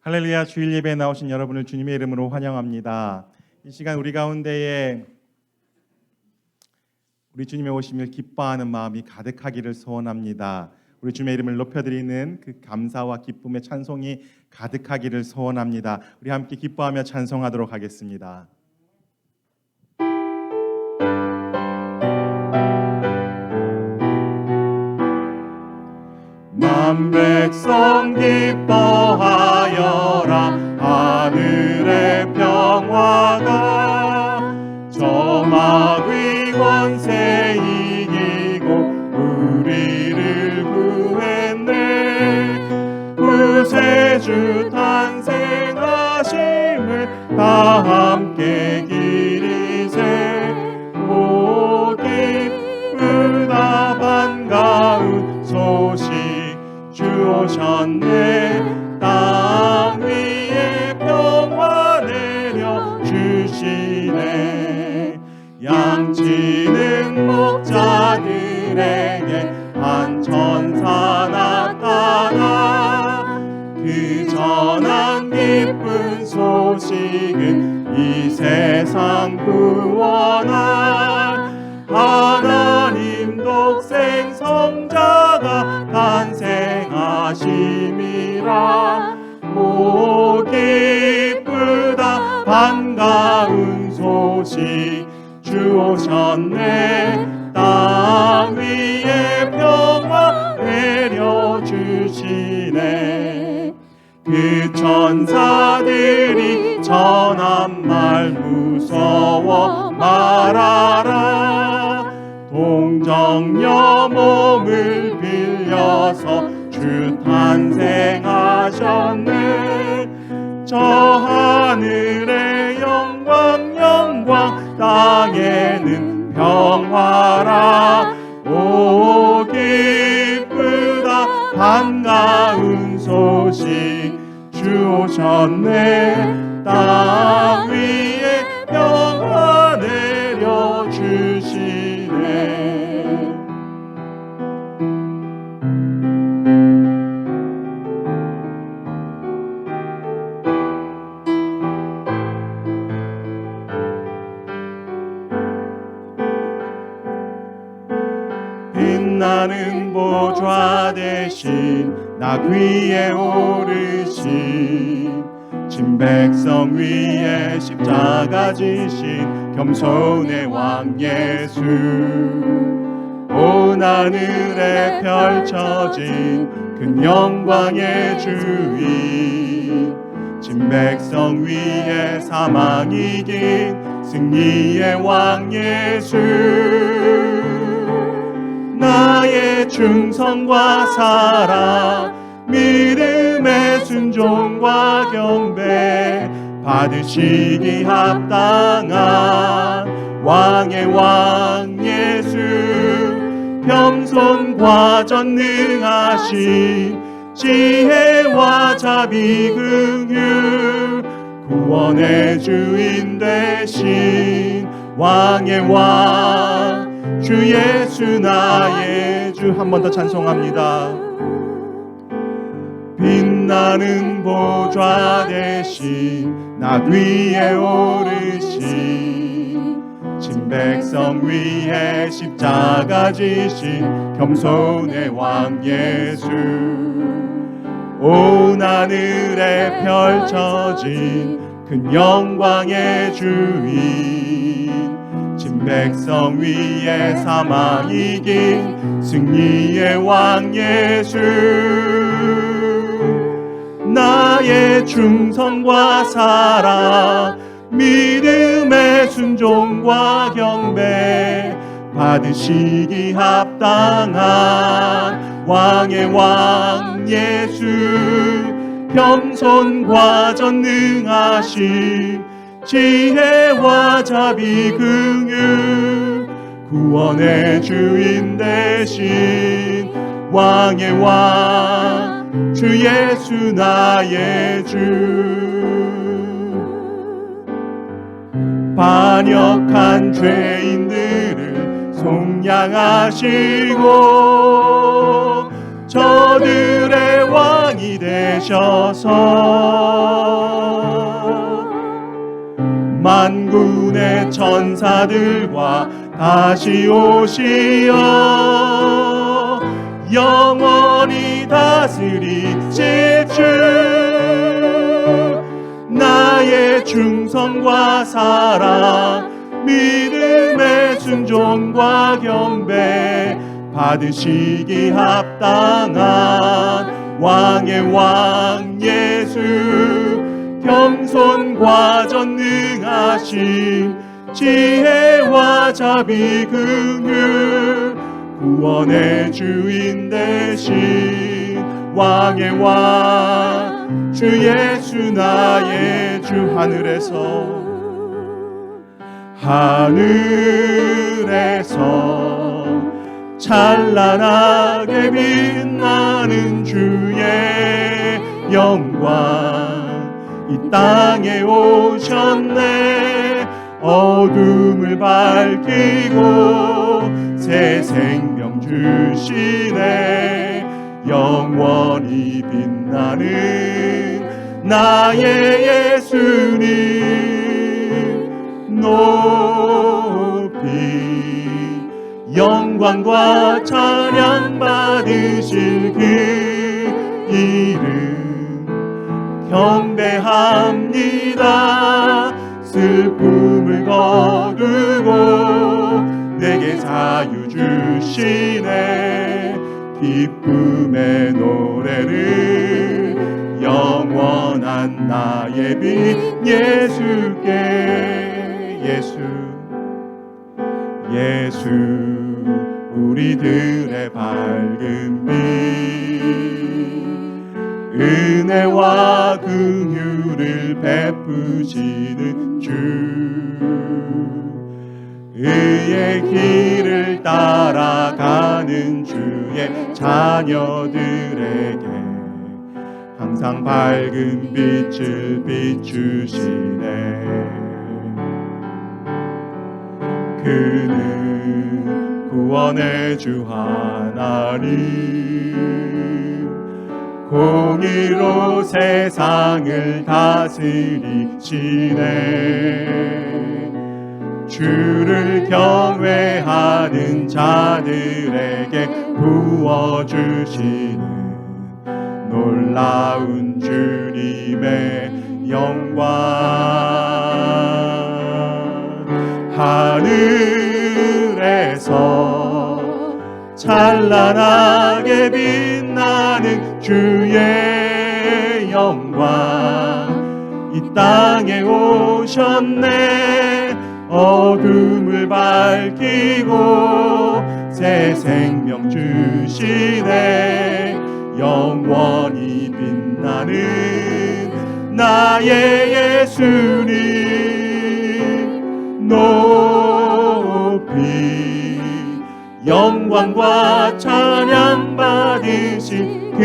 할렐루야. 주일 예배에 나오신 여러분을 주님의 이름으로 환영합니다. 이 시간 우리 가운데에 우리 주님의 오심을 기뻐하는 마음이 가득하기를 소원합니다. 우리 주님의 이름을 높여드리는 그 감사와 기쁨의 찬송이 가득하기를 소원합니다. 우리 함께 기뻐하며 찬송하도록 하겠습니다. 만백성 기뻐하여라. 하늘의 평화가 저 마귀 권세 이기고 우리를 구했네. 구세주 탄생하심을 다 함께 기리세. 오 기쁘다 반가운 소식 주 오셨네. 땅 위에 평화 내려주시네. 양치는 목자들에게 한 천사 나타나. 그 전한 기쁜 소식은 이 세상 구원할 하나님 독생 성자가 탄생하심이라. 오 기쁘다 반가운 소식 주 오셨네. 땅 위에 평화 내려주시네. 그 천사들이 전한 말 무서워 말하라. 동정녀 몸을 빌려서 주 탄생하셨네. 저 하늘의 영광 영광 땅에는 평화라. 오 기쁘다 반가운 소식 주 오셨네. 땅 위에 평화 내려주시네. 빛나는 보좌 대신 낙 위에 오르신 진백성 위에 십자가 지신 겸손의 왕 예수. 온 하늘에 펼쳐진 큰 영광의 주인. 진백성 위에 사망 이긴 승리의 왕 예수. 나의 충성과 사랑 믿음의 순종과 경배 받으시기 합당한 왕의 왕 예수. 겸손과 전능하신 지혜와 자비 긍휼 구원의 주인 되신 왕의 왕 주 예수 나의 주. 한 번 더 찬송합니다. 빛나는 보좌 대신 낙 위에 오르신 진백성 위에 십자가 지신 겸손의 왕 예수. 온 하늘에 펼쳐진 큰 영광의 주인. 진백성 위에 사망 이긴 승리의 왕 예수. 나의 충성과 사랑 믿음의 순종과 경배 받으시기 합당한 왕의 왕 예수. 겸손과 전능하신 지혜와 자비 긍휼 구원의 주인 되신 왕의 왕 주 예수 나의 주. 반역한 죄인들을 속량하시고 저들의 왕이 되셔서 만군의 천사들과 다시 오시어 영원히 다스리실 주, 나의 충성과 사랑 믿음의 순종과 경배 받으시기 합당한 왕의 왕 예수, 겸손과 전능하심 지혜와 자비 긍휼 구원의 주인 되신 왕의 왕 주 예수 나의 주, 하늘에서 찬란하게 빛나는 주의 영광 이 땅에 오셨네. 어둠을 밝히고 새 생명 주시네. 영원히 빛나는 나의 예수님 높이 영광과 찬양 받으실 그 이름 경배합니다. 슬픔을 거두고 내게 자유 주시네. 기쁨의 노래를 영원한 나의 빛 예수께. 예수 우리들의 밝은 빛, 은혜와 긍휼을 베푸시는 주, 의의 길을 따라가는 주의 자녀들에게 항상 밝은 빛을 비추시네. 그는 구원의 주 하나님, 공의로 세상을 다스리시네. 주를 경외하는 자들에게 부어주시는 놀라운 주님의 영광. 하늘에서 찬란하게 빛나는 주의 영광 이 땅에 오셨네. 어둠을 밝히고 새 생명 주시네. 영원히 빛나는 나의 예수님 높이 영광과 찬양 받으신 그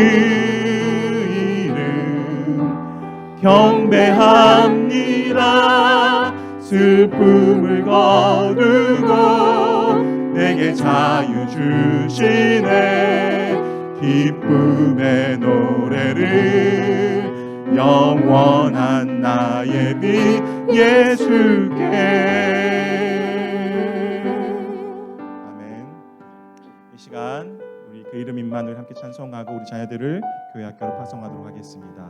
이름 경배합니다. 슬픔을 거두고 내게 자유 주시네. 기쁨의 노래를 영원한 나의 빛 예수께. 아멘. 이 시간 우리 그 이름 임마누엘 함께 찬송하고 우리 자녀들을 교회 학교로 파송하도록 하겠습니다.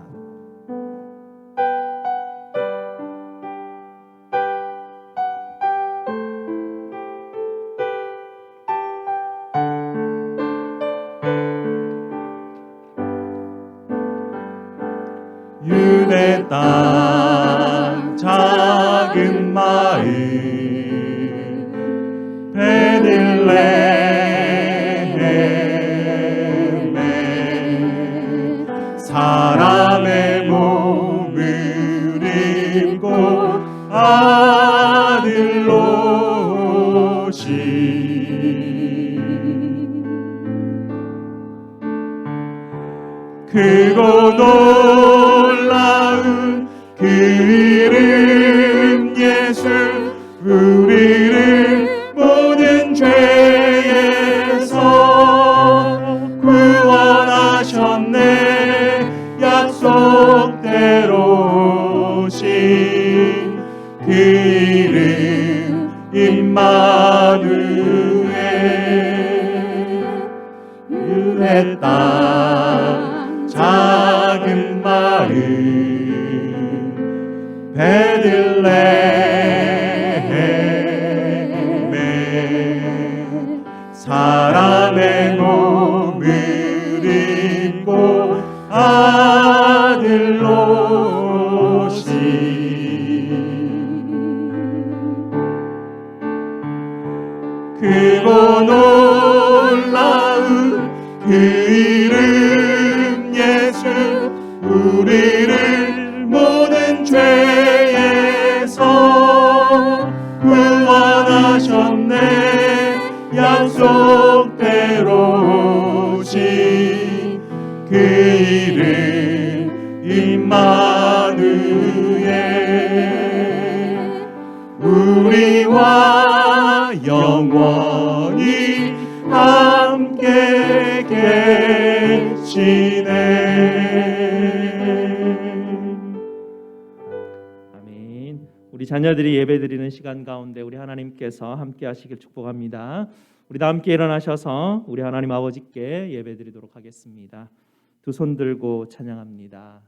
유대 땅 작은 마을 베들레헴에 사람의 몸을 입고 아들로 오신 크고 놀라운 그 이름 예수, 우리를 모든 죄에서 구원하셨네. 그 이름 임마누엘. 유대 땅 작은 마을 베들레헴에 사람의 몸을 입고 아들 오시. 크고 놀라운 그 이름 예수, 우리를 모든 죄에서 구원하셨네. 약속대로 오신 그 이름 임마누엘. 우리와 영원히 함께 계시네. 아멘. 우리 자녀들이 예배드리는 시간 가운데 우리 하나님께서 함께 하시길 축복합니다. 우리 다 함께 일어나셔서 우리 하나님 아버지께 예배드리도록 하겠습니다. 두 손 들고 찬양합니다.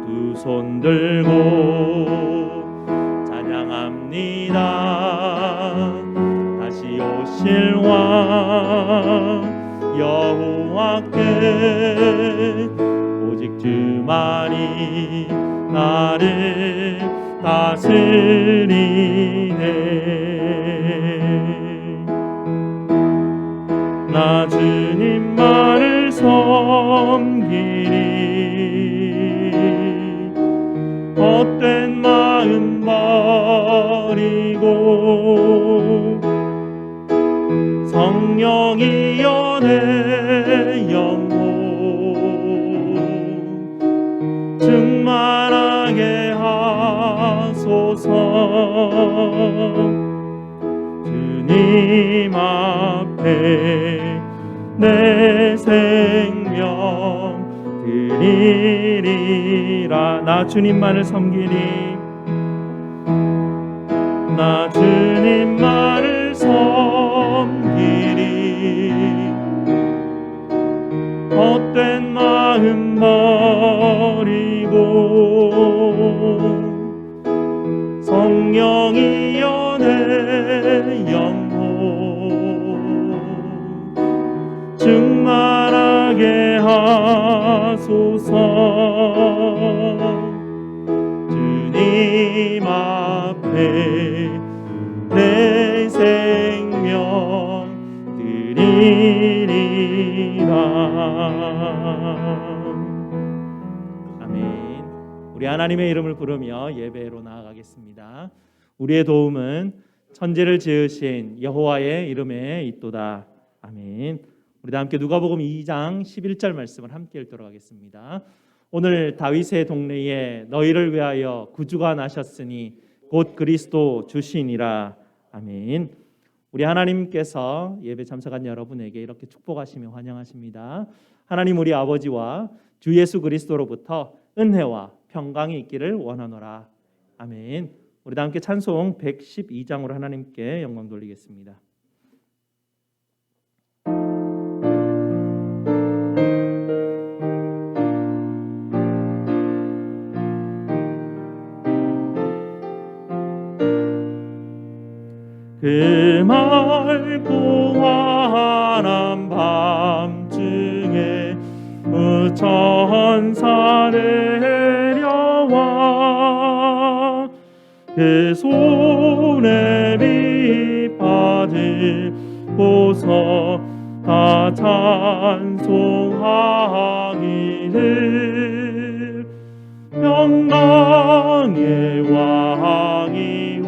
두 손 들고 찬양합니다. 다시 오실 왕 여호와께 오직 주만이 나를 다스리네. 나 주님만을 섬기리. 헛된 마음 버리고 성령이여 내 영혼 충만하게 하소서. 주님 앞에 내 생명 드리리라. 나 주님만을 섬기리. 나 주님만을 섬기리. 헛된 마음 버리고 성령이여 내 영혼 충만하게 하소서. 주님 앞에 내 생명 드리리라. 아멘. 우리 하나님의 이름을 부르며 예배로 나아가겠습니다. 우리의 도움은 천지를 지으신 여호와의 이름에 있도다. 아멘. 우리 다 함께 누가복음 2장 11절 말씀을 함께 읽도록 하겠습니다. 오늘 다윗의 동네에 너희를 위하여 구주가 나셨으니 곧 그리스도 주시니라. 아멘. 우리 하나님께서 예배 참석한 여러분에게 이렇게 축복하시며 환영하십니다. 하나님 우리 아버지와 주 예수 그리스도로부터 은혜와 평강이 있기를 원하노라. 아멘. 우리 다 함께 찬송 112장으로 하나님께 영광 돌리겠습니다. 그 맑고 환한 밤중에 천사 내려와 그 손에 빛 받으고서 다 찬송하기를 평강의 왕이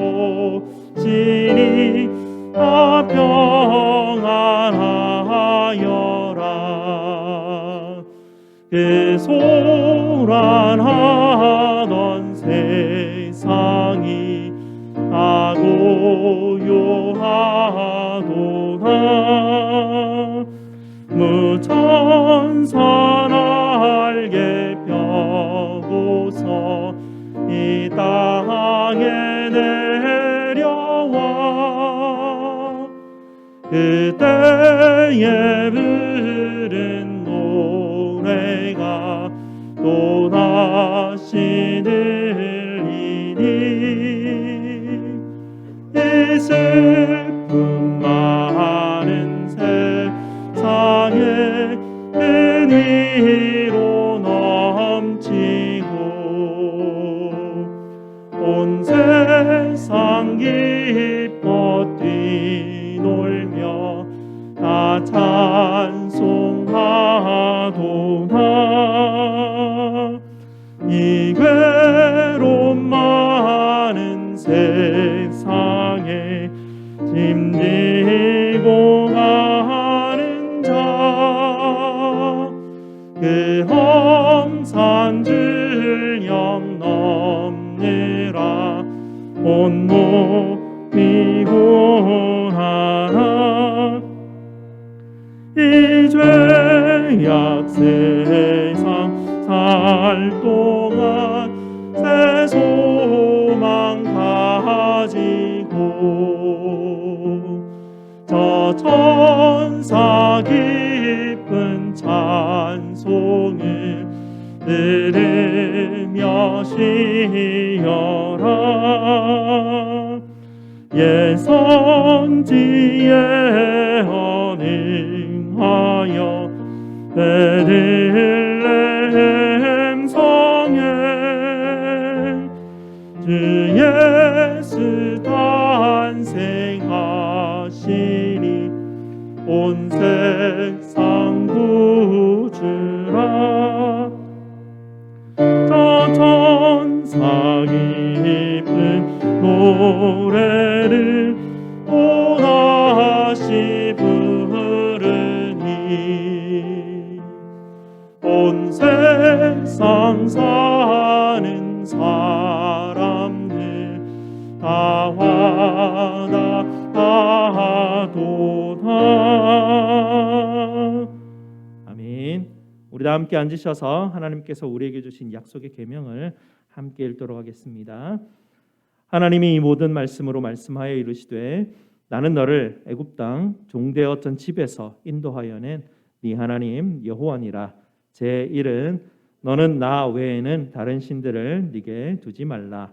오시니 다 평안하여라. 그 소란하던 세상이 무천사 날개 펴고서 이 땅에 내려와 그때에 부른 노래가 또다시 들리니 이 슬픔 많은 세상에 은혜로 넘치고 온 세상 기뻐 뛰놀며 다 찬송하도다 이 괴로움 많은 세상에 힘들고 가는 자 그 험산 줄령 넘느라 온몸이 고하나 이 죄악 세상 살 동안 새 소망 가지고 저 천사 깊은 찬송을 들으며 쉬어라 예선지에 헌응하여 베들레헴 성에 주 예수 탄생하시니 온 세상 구주라 저 천사 깊은 노래를 또다시 부르니 온 세상 사는 사람들 다 와닿아도다. 아멘. 우리 다 함께 앉으셔서 하나님께서 우리에게 주신 약속의 계명을 함께 읽도록 하겠습니다. 하나님이 이 모든 말씀으로 말씀하여 이르시되 나는 너를 애굽 땅 종되었던 집에서 인도하여 낸 네 하나님 여호와니라. 제 1은 너는 나 외에는 다른 신들을 네게 두지 말라.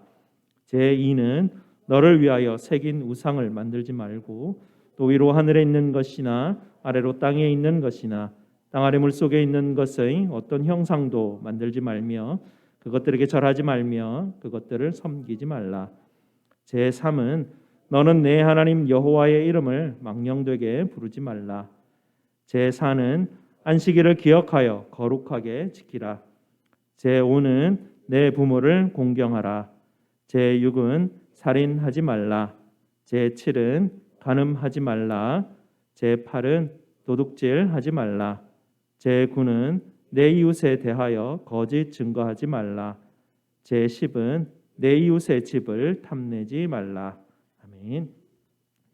제 2는 너를 위하여 새긴 우상을 만들지 말고 또 위로 하늘에 있는 것이나 아래로 땅에 있는 것이나 땅 아래 물속에 있는 것의 어떤 형상도 만들지 말며 그것들에게 절하지 말며 그것들을 섬기지 말라. 제 3은 너는 내 하나님 여호와의 이름을 망령되게 부르지 말라. 제 4는 안식일을 기억하여 거룩하게 지키라. 제 5는 내 부모를 공경하라. 제 6은 살인하지 말라. 제 7은 간음하지 말라. 제 8은 도둑질하지 말라. 제 9는 내 이웃에 대하여 거짓 증거하지 말라. 제 10은 내 이웃의 집을 탐내지 말라. 아멘.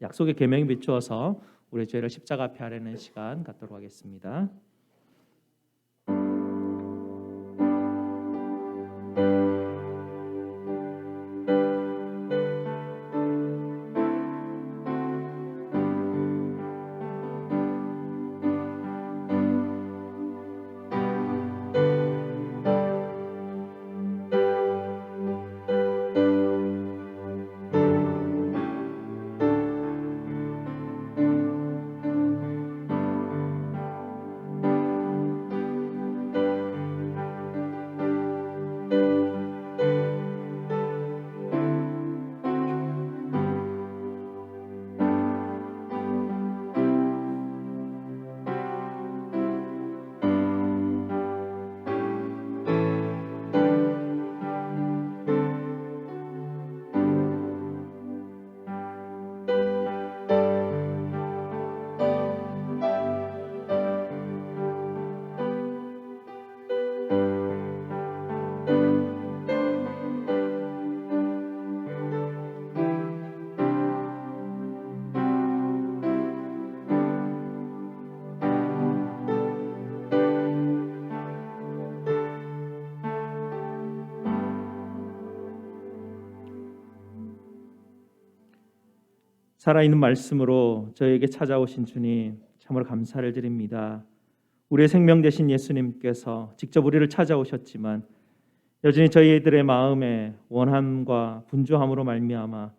약속의 계명에 비추어서 우리 죄를 십자가 앞에 아뢰는 시간 갖도록 하겠습니다. 살아있는 말씀으로 저에게 찾아오신 주님 참으로 감사를 드립니다. 우리의 생명 되신 예수님께서 직접 우리를 찾아오셨지만 여전히 저희들의 마음에 원함과 분주함으로 말미암아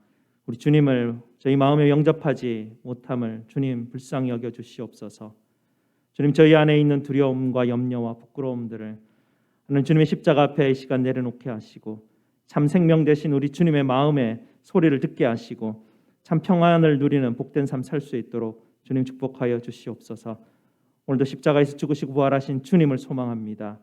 우리 주님을 저희 마음에 영접하지 못함을 주님 불쌍히 여겨 주시옵소서. 주님, 저희 안에 있는 두려움과 염려와 부끄러움들을 하나님 주님의 십자가 앞에 이 시간 내려놓게 하시고 참 생명 되신 우리 주님의 마음의 소리를 듣게 하시고 참 평안을 누리는 복된 삶 살 수 있도록 주님 축복하여 주시옵소서. 오늘도 십자가에서 죽으시고 부활하신 주님을 소망합니다.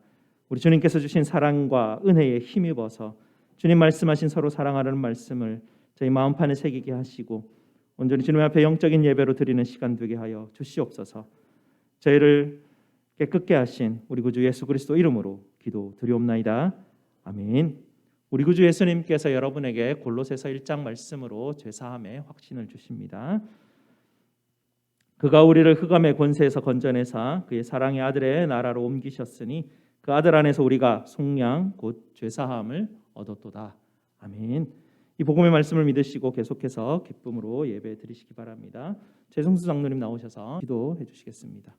우리 주님께서 주신 사랑과 은혜에 힘입어서 주님 말씀하신 서로 사랑하라는 말씀을 저희 마음판에 새기게 하시고 온전히 주님 앞에 영적인 예배로 드리는 시간 되게 하여 주시옵소서. 저희를 깨끗게 하신 우리 구주 예수 그리스도 이름으로 기도드리옵나이다. 아멘. 우리 구주 예수님께서 여러분에게 골로새서 1장 말씀으로 죄사함의 확신을 주십니다. 그가 우리를 흑암의 권세에서 건져내사 그의 사랑의 아들의 나라로 옮기셨으니 그 아들 안에서 우리가 속량 곧 죄사함을 얻었도다. 아멘. 이 복음의 말씀을 믿으시고 계속해서 기쁨으로 예배 드리시기 바랍니다. 최성수 장로님 나오셔서 기도해 주시겠습니다.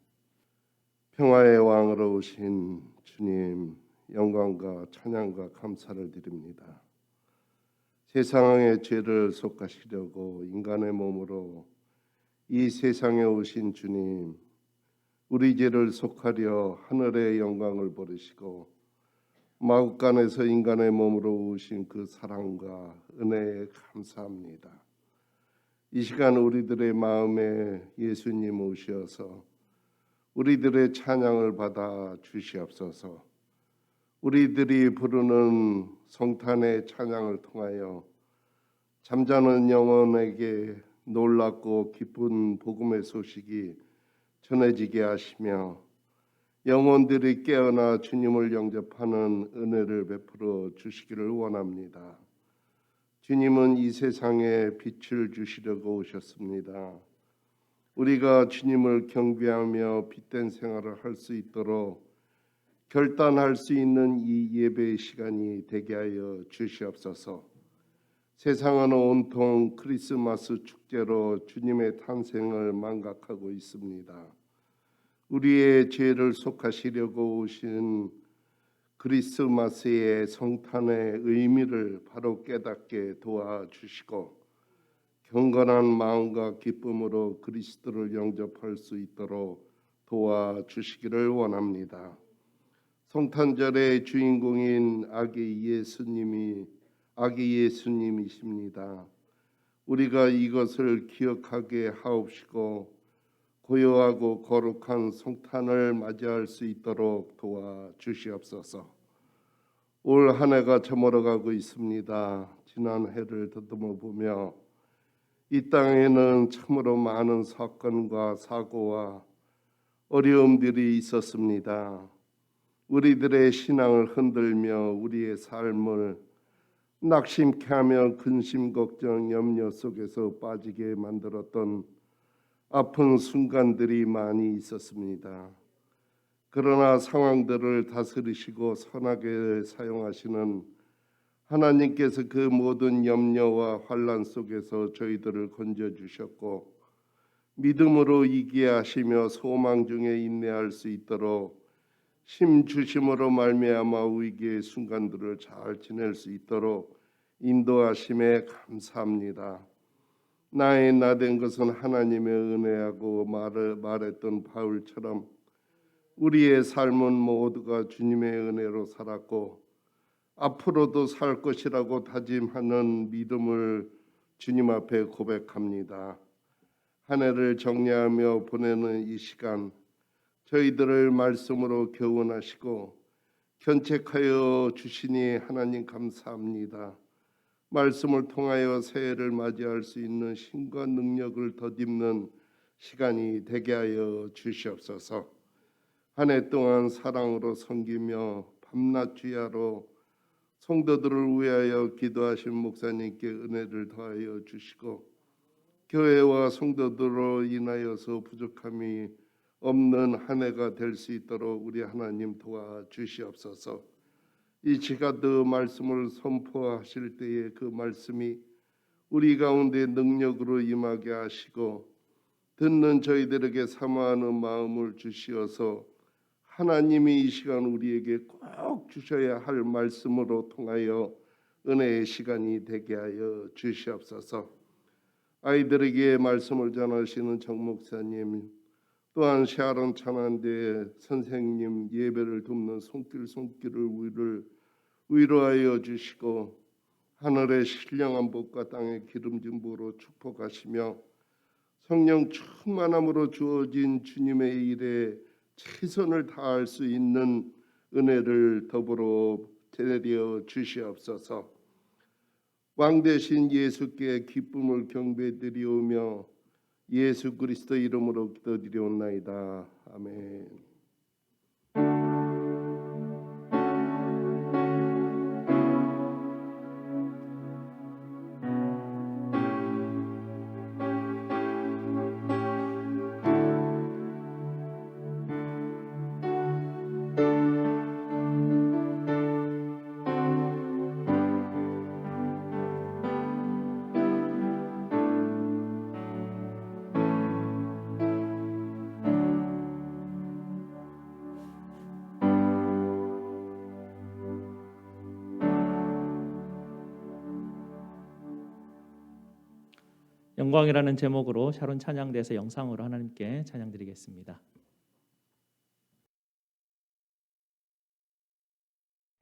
평화의 왕으로 오신 주님, 영광과 찬양과 감사를 드립니다. 세상의 죄를 속하시려고 인간의 몸으로 이 세상에 오신 주님, 우리 죄를 속하려 하늘의 영광을 버리시고 마국간에서 인간의 몸으로 오신 그 사랑과 은혜에 감사합니다. 이 시간 우리들의 마음에 예수님 오셔서 우리들의 찬양을 받아 주시옵소서. 우리들이 부르는 성탄의 찬양을 통하여 잠자는 영혼에게 놀랍고 기쁜 복음의 소식이 전해지게 하시며 영혼들이 깨어나 주님을 영접하는 은혜를 베풀어 주시기를 원합니다. 주님은 이 세상에 빛을 주시려고 오셨습니다. 우리가 주님을 경배하며 빛된 생활을 할 수 있도록 결단할 수 있는 이 예배의 시간이 되게 하여 주시옵소서. 세상은 온통 크리스마스 축제로 주님의 탄생을 망각하고 있습니다. 우리의 죄를 속하시려고 오신 크리스마스의 성탄의 의미를 바로 깨닫게 도와주시고 경건한 마음과 기쁨으로 그리스도를 영접할 수 있도록 도와주시기를 원합니다. 성탄절의 주인공인 아기 예수님이십니다. 우리가 이것을 기억하게 하옵시고 고요하고 거룩한 성탄을 맞이할 수 있도록 도와주시옵소서. 올 한 해가 저물어가고 있습니다. 지난 해를 더듬어 보며 이 땅에는 참으로 많은 사건과 사고와 어려움들이 있었습니다. 우리들의 신앙을 흔들며 우리의 삶을 낙심케 하며 근심, 걱정, 염려 속에서 빠지게 만들었던 아픈 순간들이 많이 있었습니다. 그러나 상황들을 다스리시고 선하게 사용하시는 하나님께서 그 모든 염려와 환난 속에서 저희들을 건져주셨고 믿음으로 이기게 하시며 소망 중에 인내할 수 있도록 힘 주심으로 말미암아 위기의 순간들을 잘 지낼 수 있도록 인도하심에 감사합니다. 나의 나된 것은 하나님의 은혜하고 말했던 바울처럼 우리의 삶은 모두가 주님의 은혜로 살았고 앞으로도 살 것이라고 다짐하는 믿음을 주님 앞에 고백합니다. 한 해를 정리하며 보내는 이 시간 저희들을 말씀으로 교훈하시고 견책하여 주시니 하나님 감사합니다. 말씀을 통하여 새해를 맞이할 수 있는 힘과 능력을 덧입는 시간이 되게 하여 주시옵소서. 한 해 동안 사랑으로 섬기며 밤낮 주야로 성도들을 위하여 기도하신 목사님께 은혜를 더하여 주시고 교회와 성도들로 인하여서 부족함이 없는 한 해가 될 수 있도록 우리 하나님 도와주시옵소서. 이 시간의 말씀을 선포하실 때에 그 말씀이 우리 가운데 능력으로 임하게 하시고 듣는 저희들에게 사모하는 마음을 주시어서 하나님이 이 시간 우리에게 꼭 주셔야 할 말씀으로 통하여 은혜의 시간이 되게 하여 주시옵소서. 아이들에게 말씀을 전하시는 정 목사님, 또한 샤론 찬한대 선생님, 예배를 돕는 손길을 위로하여 주시고 하늘의 신령한 복과 땅의 기름진 부로 축복하시며 성령 충만함으로 주어진 주님의 일에 최선을 다할 수 있는 은혜를 더불어 내려 주시옵소서. 왕 대신 예수께 기쁨을 경배드리오며 예수 그리스도 이름으로 기도드리옵나이다. 아멘. 영광이라는 제목으로 샤론 찬양대에서 영상으로 하나님께 찬양드리겠습니다.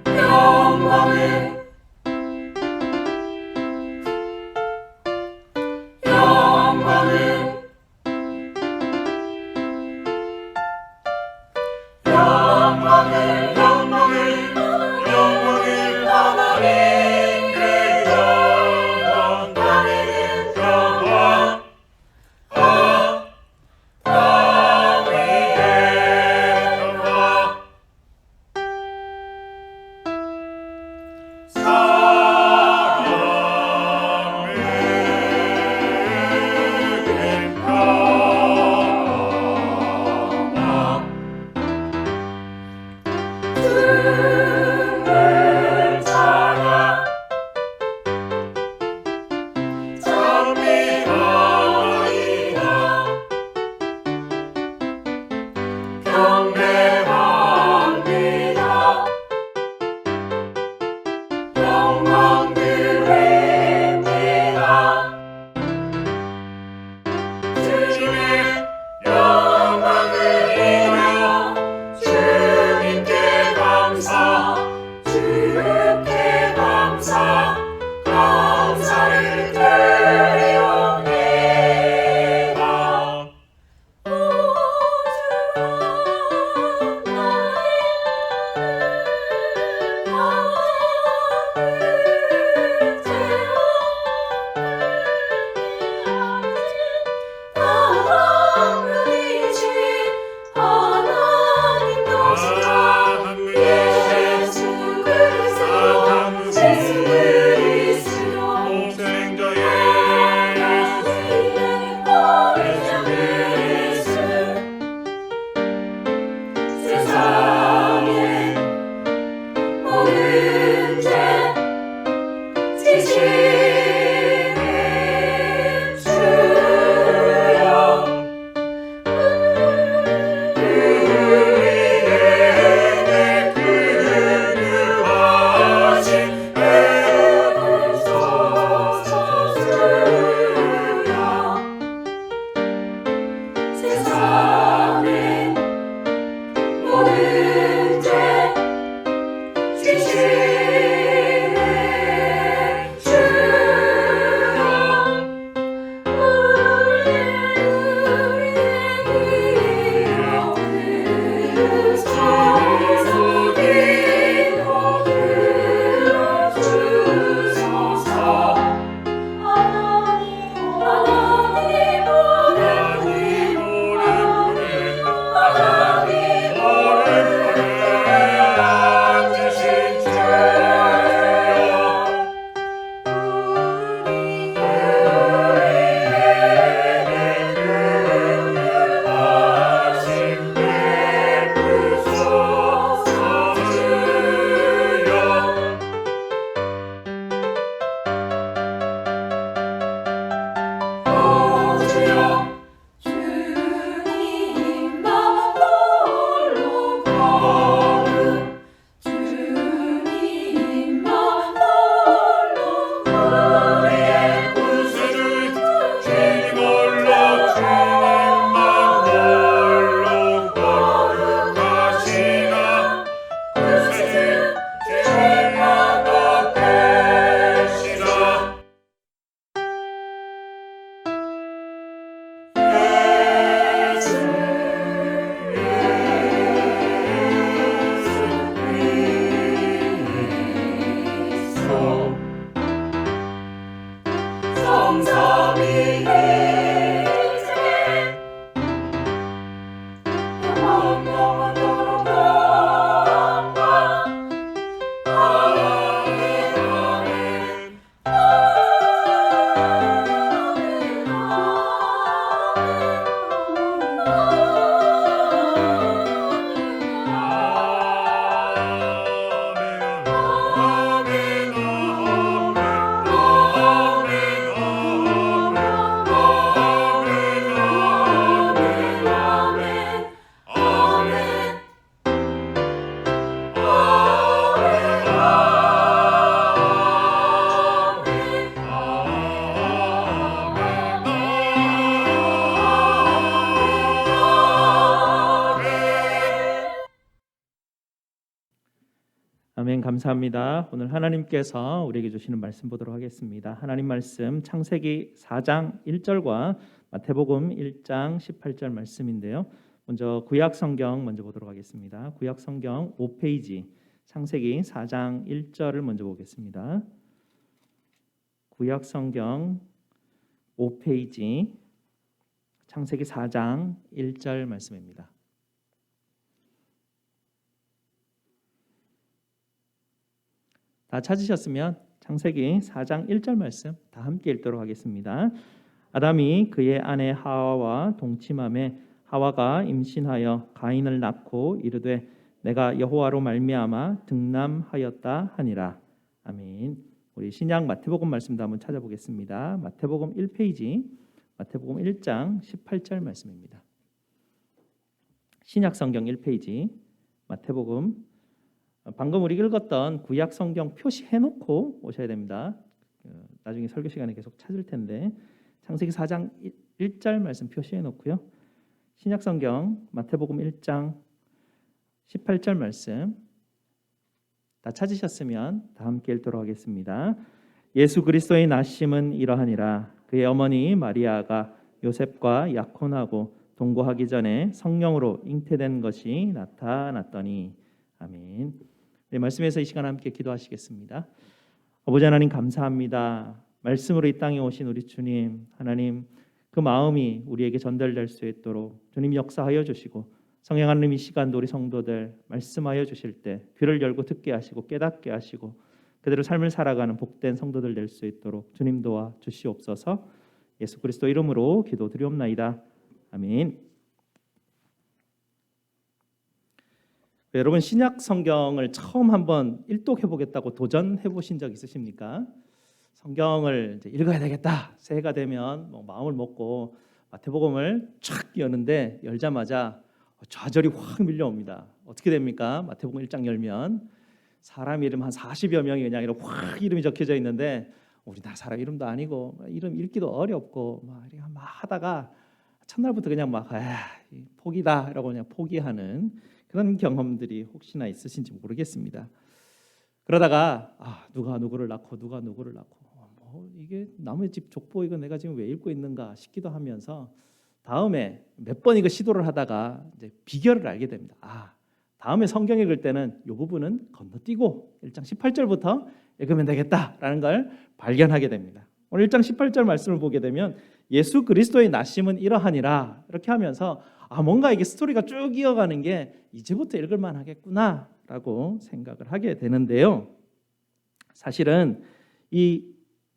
영광을 영광을 영광을 영광을 영광을 하나님께 영광 다리는 영광 다윗의 영광 감사합니다. 오늘 하나님께서 우리에게 주시는 말씀 보도록 하겠습니다. 하나님 말씀 창세기 4장 1절과 마태복음 1장 18절 말씀인데요. 먼저 구약 성경 먼저 보도록 하겠습니다. 구약 성경 5페이지 창세기 4장 1절을 먼저 보겠습니다. 구약 성경 5페이지 창세기 4장 1절 말씀입니다. 다 찾으셨으면 창세기 4장 1절 말씀 다 함께 읽도록 하겠습니다. 아담이 그의 아내 하와와 동침함에 하와가 임신하여 가인을 낳고 이르되 내가 여호와로 말미암아 등남하였다 하니라. 아멘. 우리 신약 마태복음 말씀도 한번 찾아보겠습니다. 마태복음 1페이지 마태복음 1장 18절 말씀입니다. 신약 성경 1페이지 마태복음 방금 우리 읽었던 구약 성경 표시해 놓고 오셔야 됩니다. 나중에 설교 시간에 계속 찾을 텐데 창세기 4장 1절 말씀 표시해 놓고요. 신약 성경 마태복음 1장 18절 말씀 다 찾으셨으면 다 함께 읽도록 하겠습니다. 예수 그리스도의 나심은 이러하니라. 그의 어머니 마리아가 요셉과 약혼하고 동거하기 전에 성령으로 잉태된 것이 나타났더니. 아멘. 네, 말씀에서 이 시간 함께 기도하시겠습니다. 아버지 하나님 감사합니다. 말씀으로 이 땅에 오신 우리 주님 하나님 그 마음이 우리에게 전달될 수 있도록 주님 역사하여 주시고 성령 하나님 이 시간도 우리 성도들 말씀하여 주실 때 귀를 열고 듣게 하시고 깨닫게 하시고 그대로 삶을 살아가는 복된 성도들 될 수 있도록 주님 도와 주시옵소서. 예수 그리스도 이름으로 기도드리옵나이다. 아멘. 여러분 신약 성경을 처음 한번 일독해 보겠다고 도전해 보신 적 있으십니까? 성경을 이제 읽어야 되겠다. 새해가 되면 마음을 먹고 마태복음을 촥 여는데 열자마자 좌절이 확 밀려옵니다. 어떻게 됩니까? 마태복음 1장 열면 사람 이름 한 40여 명이 그냥 이렇게 확 이름이 적혀져 있는데 우리나라 사람 이름도 아니고 이름 읽기도 어렵고 막 하다가 첫날부터 그냥 막 포기다 이러고 그냥 포기하는 그런 경험들이 혹시나 있으신지 모르겠습니다. 그러다가 누가 누구를 낳고 누가 누구를 낳고 이게 남의 집 족보 이거 내가 지금 왜 읽고 있는가 싶기도 하면서 다음에 몇 번 이거 시도를 하다가 이제 비결을 알게 됩니다. 다음에 성경 읽을 때는 이 부분은 건너뛰고 1장 18절부터 읽으면 되겠다라는 걸 발견하게 됩니다. 오늘 1장 18절 말씀을 보게 되면 예수 그리스도의 나심은 이러하니라 이렇게 하면서 뭔가 이게 스토리가 쭉 이어가는 게 이제부터 읽을 만하겠구나라고 생각을 하게 되는데요. 사실은 이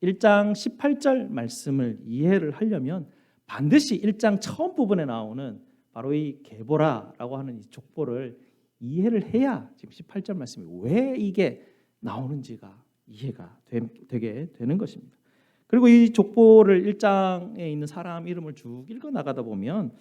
1장 18절 말씀을 이해를 하려면 반드시 1장 처음 부분에 나오는 바로 이 게보라라고 하는 이 족보를 이해를 해야 지금 18절 말씀이 왜 이게 나오는지가 이해가 되게 되는 것입니다. 그리고 이 족보를 1장에 있는 사람 이름을 쭉 읽어 나가다 보면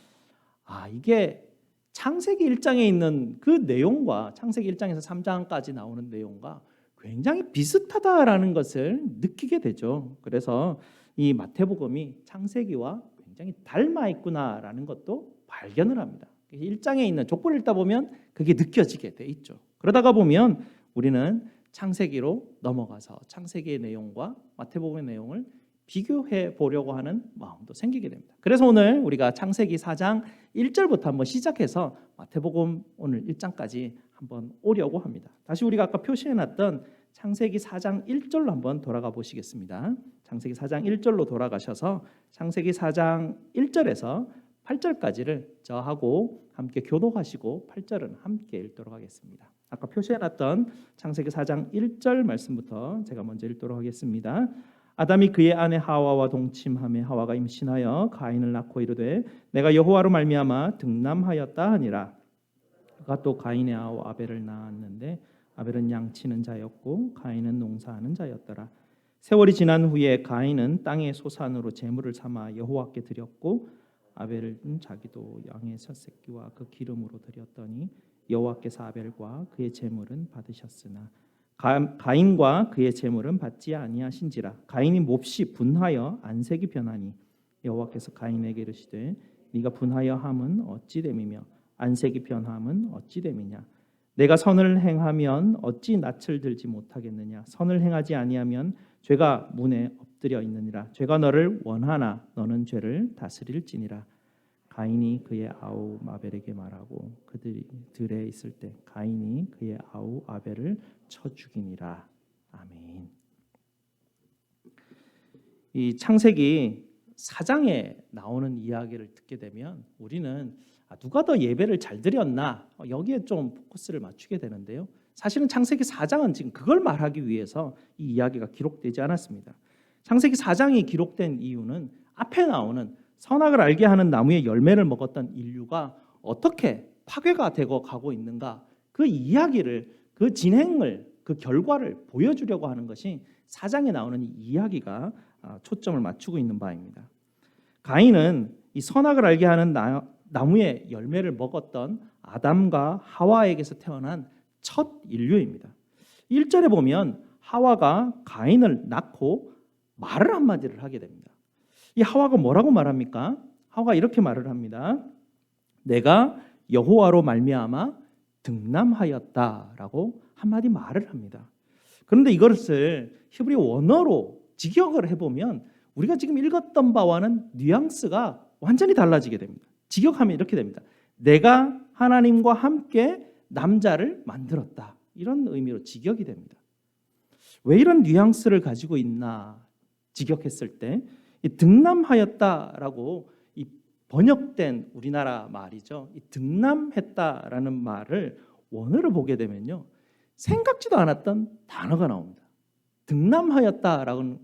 이게 창세기 1장에 있는 그 내용과 창세기 1장에서 3장까지 나오는 내용과 굉장히 비슷하다라는 것을 느끼게 되죠. 그래서 이 마태복음이 창세기와 굉장히 닮아 있구나라는 것도 발견을 합니다. 1장에 있는 족보를 읽다 보면 그게 느껴지게 돼 있죠. 그러다가 보면 우리는 창세기로 넘어가서 창세기의 내용과 마태복음의 내용을 비교해 보려고 하는 마음도 생기게 됩니다. 그래서 오늘 우리가 창세기 4장 1절부터 한번 시작해서 마태복음 오늘 1장까지 한번 오려고 합니다. 다시 우리가 아까 표시해놨던 창세기 4장 1절로 한번 돌아가 보시겠습니다. 창세기 4장 1절로 돌아가셔서 창세기 4장 1절에서 8절까지를 저하고 함께 교독하시고 8절은 함께 읽도록 하겠습니다. 아까 표시해놨던 창세기 4장 1절 말씀부터 제가 먼저 읽도록 하겠습니다. 아담이 그의 아내 하와와 동침하며 하와가 임신하여 가인을 낳고 이르되 내가 여호와로 말미암아 등남하였다 하니라. 그가 또 가인의 아우 아벨을 낳았는데 아벨은 양치는 자였고 가인은 농사하는 자였더라. 세월이 지난 후에 가인은 땅의 소산으로 제물을 삼아 여호와께 드렸고 아벨은 자기도 양의 젖새끼와 그 기름으로 드렸더니 여호와께서 아벨과 그의 제물은 받으셨으나 가인과 그의 제물은 받지 아니하신지라. 가인이 몹시 분하여 안색이 변하니 여호와께서 가인에게 이르시되 네가 분하여 함은 어찌 됨이며 안색이 변함은 어찌 됨이냐. 내가 선을 행하면 어찌 낯을 들지 못하겠느냐. 선을 행하지 아니하면 죄가 문에 엎드려 있느니라. 죄가 너를 원하나 너는 죄를 다스릴지니라. 가인이 그의 아우 아벨에게 말하고 그들이 들에 있을 때 가인이 그의 아우 아벨을 쳐 죽이니라. 아멘. 이 창세기 4장에 나오는 이야기를 듣게 되면 우리는 누가 더 예배를 잘 드렸나 여기에 좀 포커스를 맞추게 되는데요. 사실은 창세기 4장은 지금 그걸 말하기 위해서 이 이야기가 기록되지 않았습니다. 창세기 4장이 기록된 이유는 앞에 나오는 선악을 알게 하는 나무의 열매를 먹었던 인류가 어떻게 파괴가 되고 가고 있는가 그 이야기를 그 진행을 그 결과를 보여주려고 하는 것이 4장에 나오는 이 이야기가 초점을 맞추고 있는 바입니다. 가인은 이 선악을 알게 하는 나무의 열매를 먹었던 아담과 하와에게서 태어난 첫 인류입니다. 1절에 보면 하와가 가인을 낳고 말을 한마디를 하게 됩니다. 이 하와가 뭐라고 말합니까? 하와가 이렇게 말을 합니다. 내가 여호와로 말미암아 등남하였다라고 한마디 말을 합니다. 그런데 이것을 히브리 원어로 직역을 해보면 우리가 지금 읽었던 바와는 뉘앙스가 완전히 달라지게 됩니다. 직역하면 이렇게 됩니다. 내가 하나님과 함께 남자를 만들었다. 이런 의미로 직역이 됩니다. 왜 이런 뉘앙스를 가지고 있나 직역했을 때 이 등남하였다라고 이 번역된 우리나라 말이죠. 이 등남했다라는 말을 원어를 보게 되면요. 생각지도 않았던 단어가 나옵니다. 등남하였다라는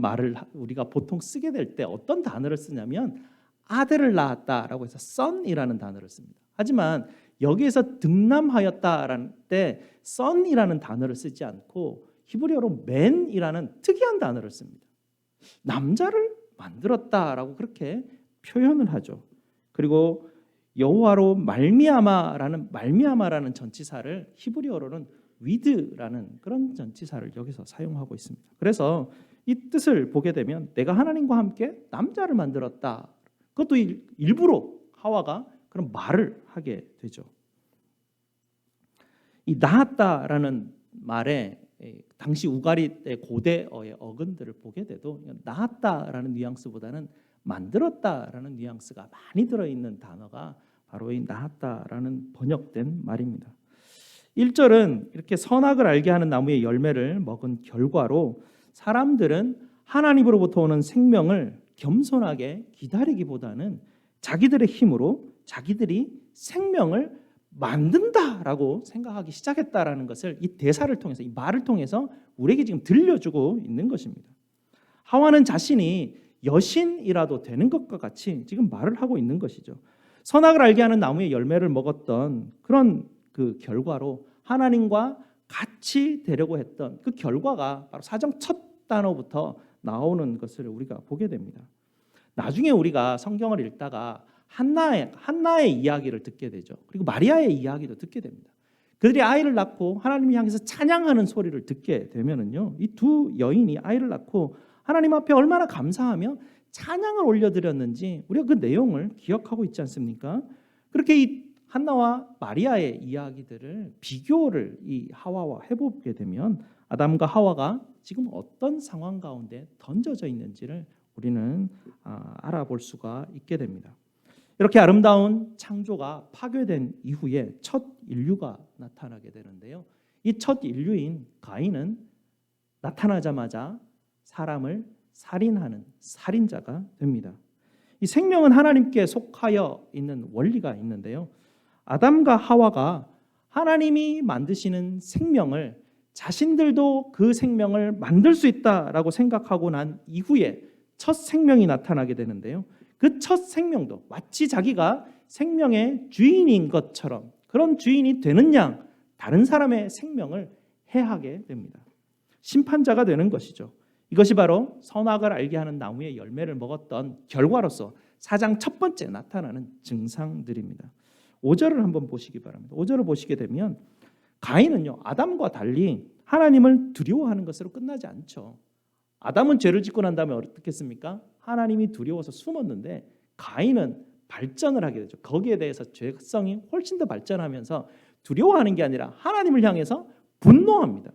말을 우리가 보통 쓰게 될 때 어떤 단어를 쓰냐면 아들을 낳았다라고 해서 son이라는 단어를 씁니다. 하지만 여기에서 등남하였다라는 때 son이라는 단어를 쓰지 않고 히브리어로 man이라는 특이한 단어를 씁니다. 남자를 만들었다라고 그렇게 표현을 하죠. 그리고 여호와로 말미암아라는 전치사를 히브리어로는 with라는 그런 전치사를 여기서 사용하고 있습니다. 그래서 이 뜻을 보게 되면 내가 하나님과 함께 남자를 만들었다. 그것도 일부러 하와가 그런 말을 하게 되죠. 이 낳았다라는 말에 당시 우가리 때 고대어의 어근들을 보게 돼도 낳았다라는 뉘앙스보다는 만들었다라는 뉘앙스가 많이 들어있는 단어가 바로 이 낳았다라는 번역된 말입니다. 1절은 이렇게 선악을 알게 하는 나무의 열매를 먹은 결과로 사람들은 하나님으로부터 오는 생명을 겸손하게 기다리기보다는 자기들의 힘으로 자기들이 생명을 만든다라고 생각하기 시작했다라는 것을 이 대사를 통해서 이 말을 통해서 우리에게 지금 들려주고 있는 것입니다. 하와는 자신이 여신이라도 되는 것과 같이 지금 말을 하고 있는 것이죠. 선악을 알게 하는 나무의 열매를 먹었던 그런 그 결과로 하나님과 같이 되려고 했던 그 결과가 바로 사정 첫 단어부터 나오는 것을 우리가 보게 됩니다. 나중에 우리가 성경을 읽다가 한나의 이야기를 듣게 되죠. 그리고 마리아의 이야기도 듣게 됩니다. 그들이 아이를 낳고 하나님을 향해서 찬양하는 소리를 듣게 되면은요, 이 두 여인이 아이를 낳고 하나님 앞에 얼마나 감사하며 찬양을 올려드렸는지 우리가 그 내용을 기억하고 있지 않습니까? 그렇게 이 한나와 마리아의 이야기들을 비교를 이 하와와 해보게 되면 아담과 하와가 지금 어떤 상황 가운데 던져져 있는지를 우리는 알아볼 수가 있게 됩니다. 이렇게 아름다운 창조가 파괴된 이후에 첫 인류가 나타나게 되는데요. 이 첫 인류인 가인은 나타나자마자 사람을 살인하는 살인자가 됩니다. 이 생명은 하나님께 속하여 있는 원리가 있는데요. 아담과 하와가 하나님이 만드시는 생명을 자신들도 그 생명을 만들 수 있다라고 생각하고 난 이후에 첫 생명이 나타나게 되는데요. 그 첫 생명도 마치 자기가 생명의 주인인 것처럼 그런 주인이 되는 양 다른 사람의 생명을 해하게 됩니다. 심판자가 되는 것이죠. 이것이 바로 선악을 알게 하는 나무의 열매를 먹었던 결과로서 4장 첫 번째 나타나는 증상들입니다. 5절을 한번 보시기 바랍니다. 5절을 보시게 되면 가인은요, 아담과 달리 하나님을 두려워하는 것으로 끝나지 않죠. 아담은 죄를 짓고 난 다음에 어떻게 했습니까? 하나님이 두려워서 숨었는데 가인은 발전을 하게 되죠. 거기에 대해서 죄성이 훨씬 더 발전하면서 두려워하는 게 아니라 하나님을 향해서 분노합니다.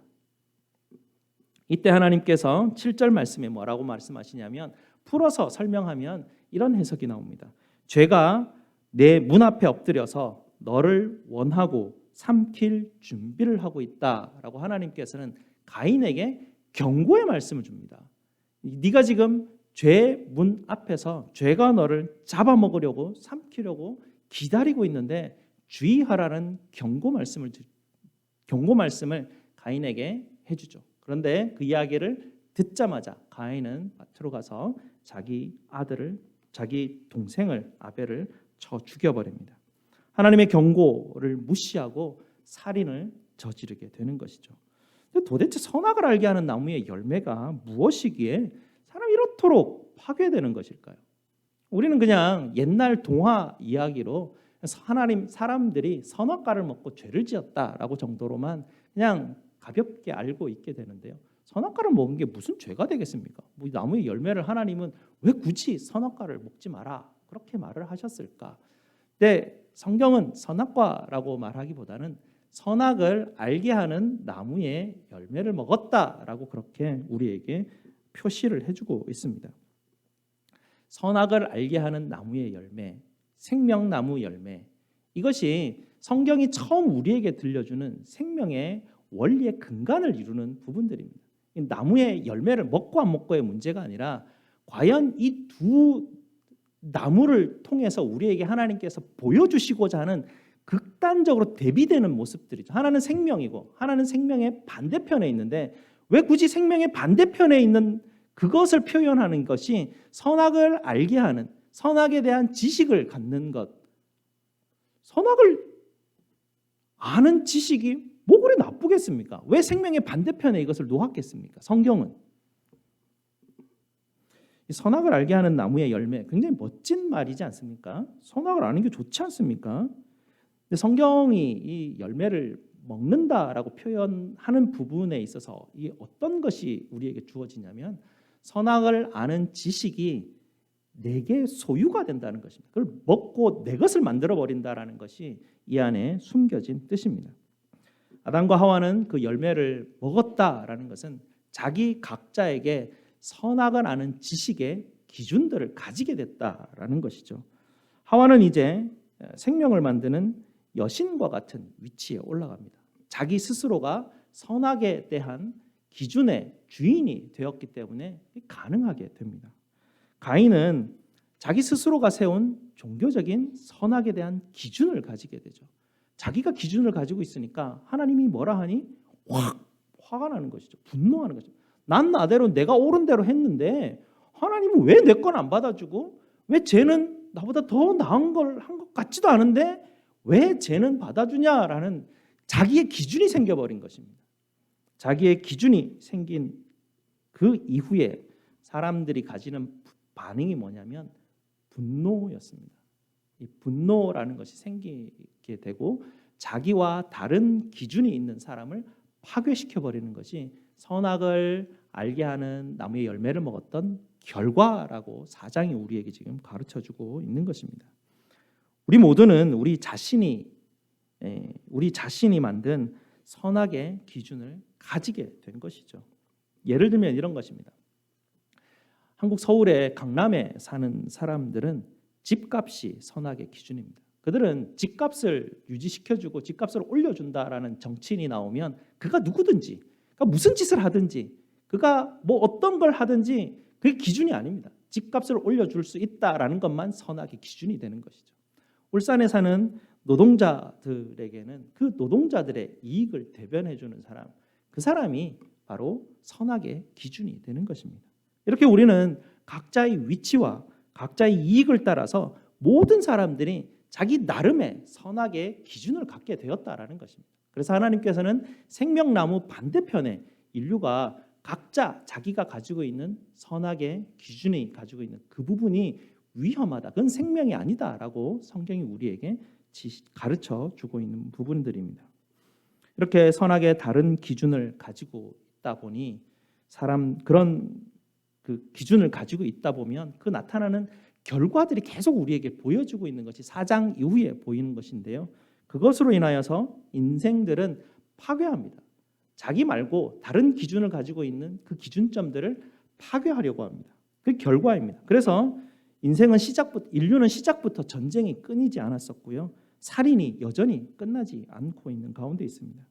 이때 하나님께서 7절 말씀에 뭐라고 말씀하시냐면, 풀어서 설명하면 이런 해석이 나옵니다. 죄가 내 문 앞에 엎드려서 너를 원하고 삼킬 준비를 하고 있다라고 하나님께서는 가인에게 경고의 말씀을 줍니다. 네가 지금 죄 문 앞에서 죄가 너를 잡아먹으려고 삼키려고 기다리고 있는데 주의하라는 경고 말씀을 가인에게 해주죠. 그런데 그 이야기를 듣자마자 가인은 밭으로 가서 자기 동생을 아벨을 쳐 죽여버립니다. 하나님의 경고를 무시하고 살인을 저지르게 되는 것이죠. 도대체 선악을 알게 하는 나무의 열매가 무엇이기에 사람이 이렇도록 파괴되는 것일까요? 우리는 그냥 옛날 동화 이야기로 사람들이 선악과를 먹고 죄를 지었다라고 정도로만 그냥 가볍게 알고 있게 되는데요. 선악과를 먹은 게 무슨 죄가 되겠습니까? 뭐 나무의 열매를 하나님은 왜 굳이 선악과를 먹지 마라 그렇게 말을 하셨을까? 근데 성경은 선악과라고 말하기보다는 선악을 알게 하는 나무의 열매를 먹었다라고 그렇게 우리에게 표시를 해주고 있습니다. 선악을 알게 하는 나무의 열매, 생명나무 열매, 이것이 성경이 처음 우리에게 들려주는 생명의 원리의 근간을 이루는 부분들입니다. 나무의 열매를 먹고 안 먹고의 문제가 아니라 과연 이 두 나무를 통해서 우리에게 하나님께서 보여주시고자 하는 극단적으로 대비되는 모습들이죠. 하나는 생명이고 하나는 생명의 반대편에 있는데 왜 굳이 생명의 반대편에 있는 그것을 표현하는 것이 선악을 알게 하는, 선악에 대한 지식을 갖는 것. 선악을 아는 지식이 뭐 그리 나쁘겠습니까? 왜 생명의 반대편에 이것을 놓았겠습니까? 성경은 이 선악을 알게 하는 나무의 열매, 굉장히 멋진 말이지 않습니까? 선악을 아는 게 좋지 않습니까? 근데 성경이 이 열매를 먹는다라고 표현하는 부분에 있어서 이 어떤 것이 우리에게 주어지냐면 선악을 아는 지식이 내게 소유가 된다는 것입니다. 그걸 먹고 내 것을 만들어 버린다라는 것이 이 안에 숨겨진 뜻입니다. 아담과 하와는 그 열매를 먹었다라는 것은 자기 각자에게 선악을 아는 지식의 기준들을 가지게 됐다라는 것이죠. 하와는 이제 생명을 만드는 여신과 같은 위치에 올라갑니다. 자기 스스로가 선악에 대한 기준의 주인이 되었기 때문에 가능하게 됩니다. 가인은 자기 스스로가 세운 종교적인 선악에 대한 기준을 가지게 되죠. 자기가 기준을 가지고 있으니까 하나님이 뭐라 하니 확 화가 나는 것이죠. 분노하는 것이죠. 난 나대로 내가 옳은 대로 했는데 하나님은 왜 내 건 안 받아주고 왜 쟤는 나보다 더 나은 걸 한 것 같지도 않은데 왜 쟤는 받아주냐라는 자기의 기준이 생겨버린 것입니다. 자기의 기준이 생긴 그 이후에 사람들이 가지는 반응이 뭐냐면 분노였습니다. 이 분노라는 것이 생기게 되고 자기와 다른 기준이 있는 사람을 파괴시켜버리는 것이 선악을 알게 하는 나무의 열매를 먹었던 결과라고 사장이 우리에게 지금 가르쳐주고 있는 것입니다. 우리 모두는 우리 자신이 만든 선악의 기준을 가지게 된 것이죠. 예를 들면 이런 것입니다. 한국 서울의 강남에 사는 사람들은 집값이 선악의 기준입니다. 그들은 집값을 유지시켜주고 집값을 올려준다라는 정치인이 나오면 그가 누구든지, 그가 무슨 짓을 하든지, 그가 뭐 어떤 걸 하든지 그게 기준이 아닙니다. 집값을 올려줄 수 있다라는 것만 선악의 기준이 되는 것이죠. 울산에 사는 노동자들에게는 그 노동자들의 이익을 대변해주는 사람, 그 사람이 바로 선악의 기준이 되는 것입니다. 이렇게 우리는 각자의 위치와 각자의 이익을 따라서 모든 사람들이 자기 나름의 선악의 기준을 갖게 되었다라는 것입니다. 그래서 하나님께서는 생명나무 반대편에 인류가 각자 자기가 가지고 있는 선악의 기준이 가지고 있는 그 부분이 위험하다, 그건 생명이 아니다라고 성경이 우리에게 가르쳐 주고 있는 부분들입니다. 이렇게 선악의 다른 기준을 가지고 있다 보니 그런 그 기준을 가지고 있다 보면 그 나타나는 결과들이 계속 우리에게 보여주고 있는 것이 4장 이후에 보이는 것인데요. 그것으로 인하여서 인생들은 파괴합니다. 자기 말고 다른 기준을 가지고 있는 그 기준점들을 파괴하려고 합니다. 그 결과입니다. 그래서 인류는 시작부터 전쟁이 끊이지 않았었고요. 살인이 여전히 끝나지 않고 있는 가운데 있습니다.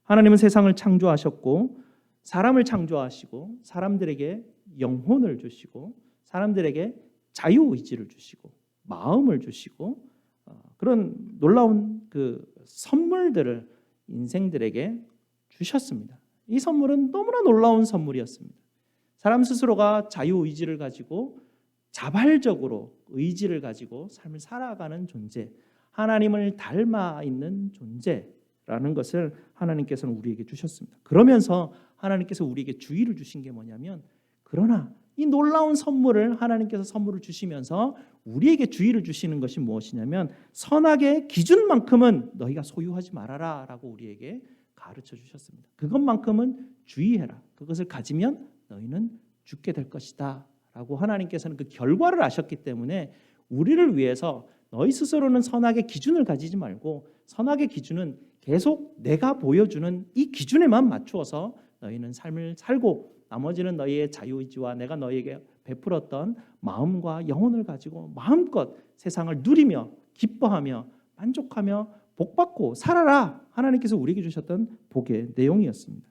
하나님은 세상을 창조하셨고 사람을 창조하시고 사람들에게 영혼을 주시고 사람들에게 자유의지를 주시고 마음을 주시고 그런 놀라운 그 선물들을 인생들에게 주셨습니다. 이 선물은 너무나 놀라운 선물이었습니다. 사람 스스로가 자유의지를 가지고 자발적으로 의지를 가지고 삶을 살아가는 존재, 하나님을 닮아 있는 존재라는 것을 하나님께서는 우리에게 주셨습니다. 그러면서 하나님께서 우리에게 주의를 주신 게 뭐냐면, 그러나 이 놀라운 선물을 하나님께서 선물을 주시면서 우리에게 주의를 주시는 것이 무엇이냐면, 선악의 기준만큼은 너희가 소유하지 말아라 라고 우리에게 가르쳐 주셨습니다. 그것만큼은 주의해라. 그것을 가지면 너희는 죽게 될 것이다 라고 하나님께서는 그 결과를 아셨기 때문에 우리를 위해서 너희 스스로는 선악의 기준을 가지지 말고 선악의 기준은 계속 내가 보여주는 이 기준에만 맞추어서 너희는 삶을 살고 나머지는 너희의 자유의지와 내가 너희에게 베풀었던 마음과 영혼을 가지고 마음껏 세상을 누리며 기뻐하며 만족하며 복받고 살아라. 하나님께서 우리에게 주셨던 복의 내용이었습니다.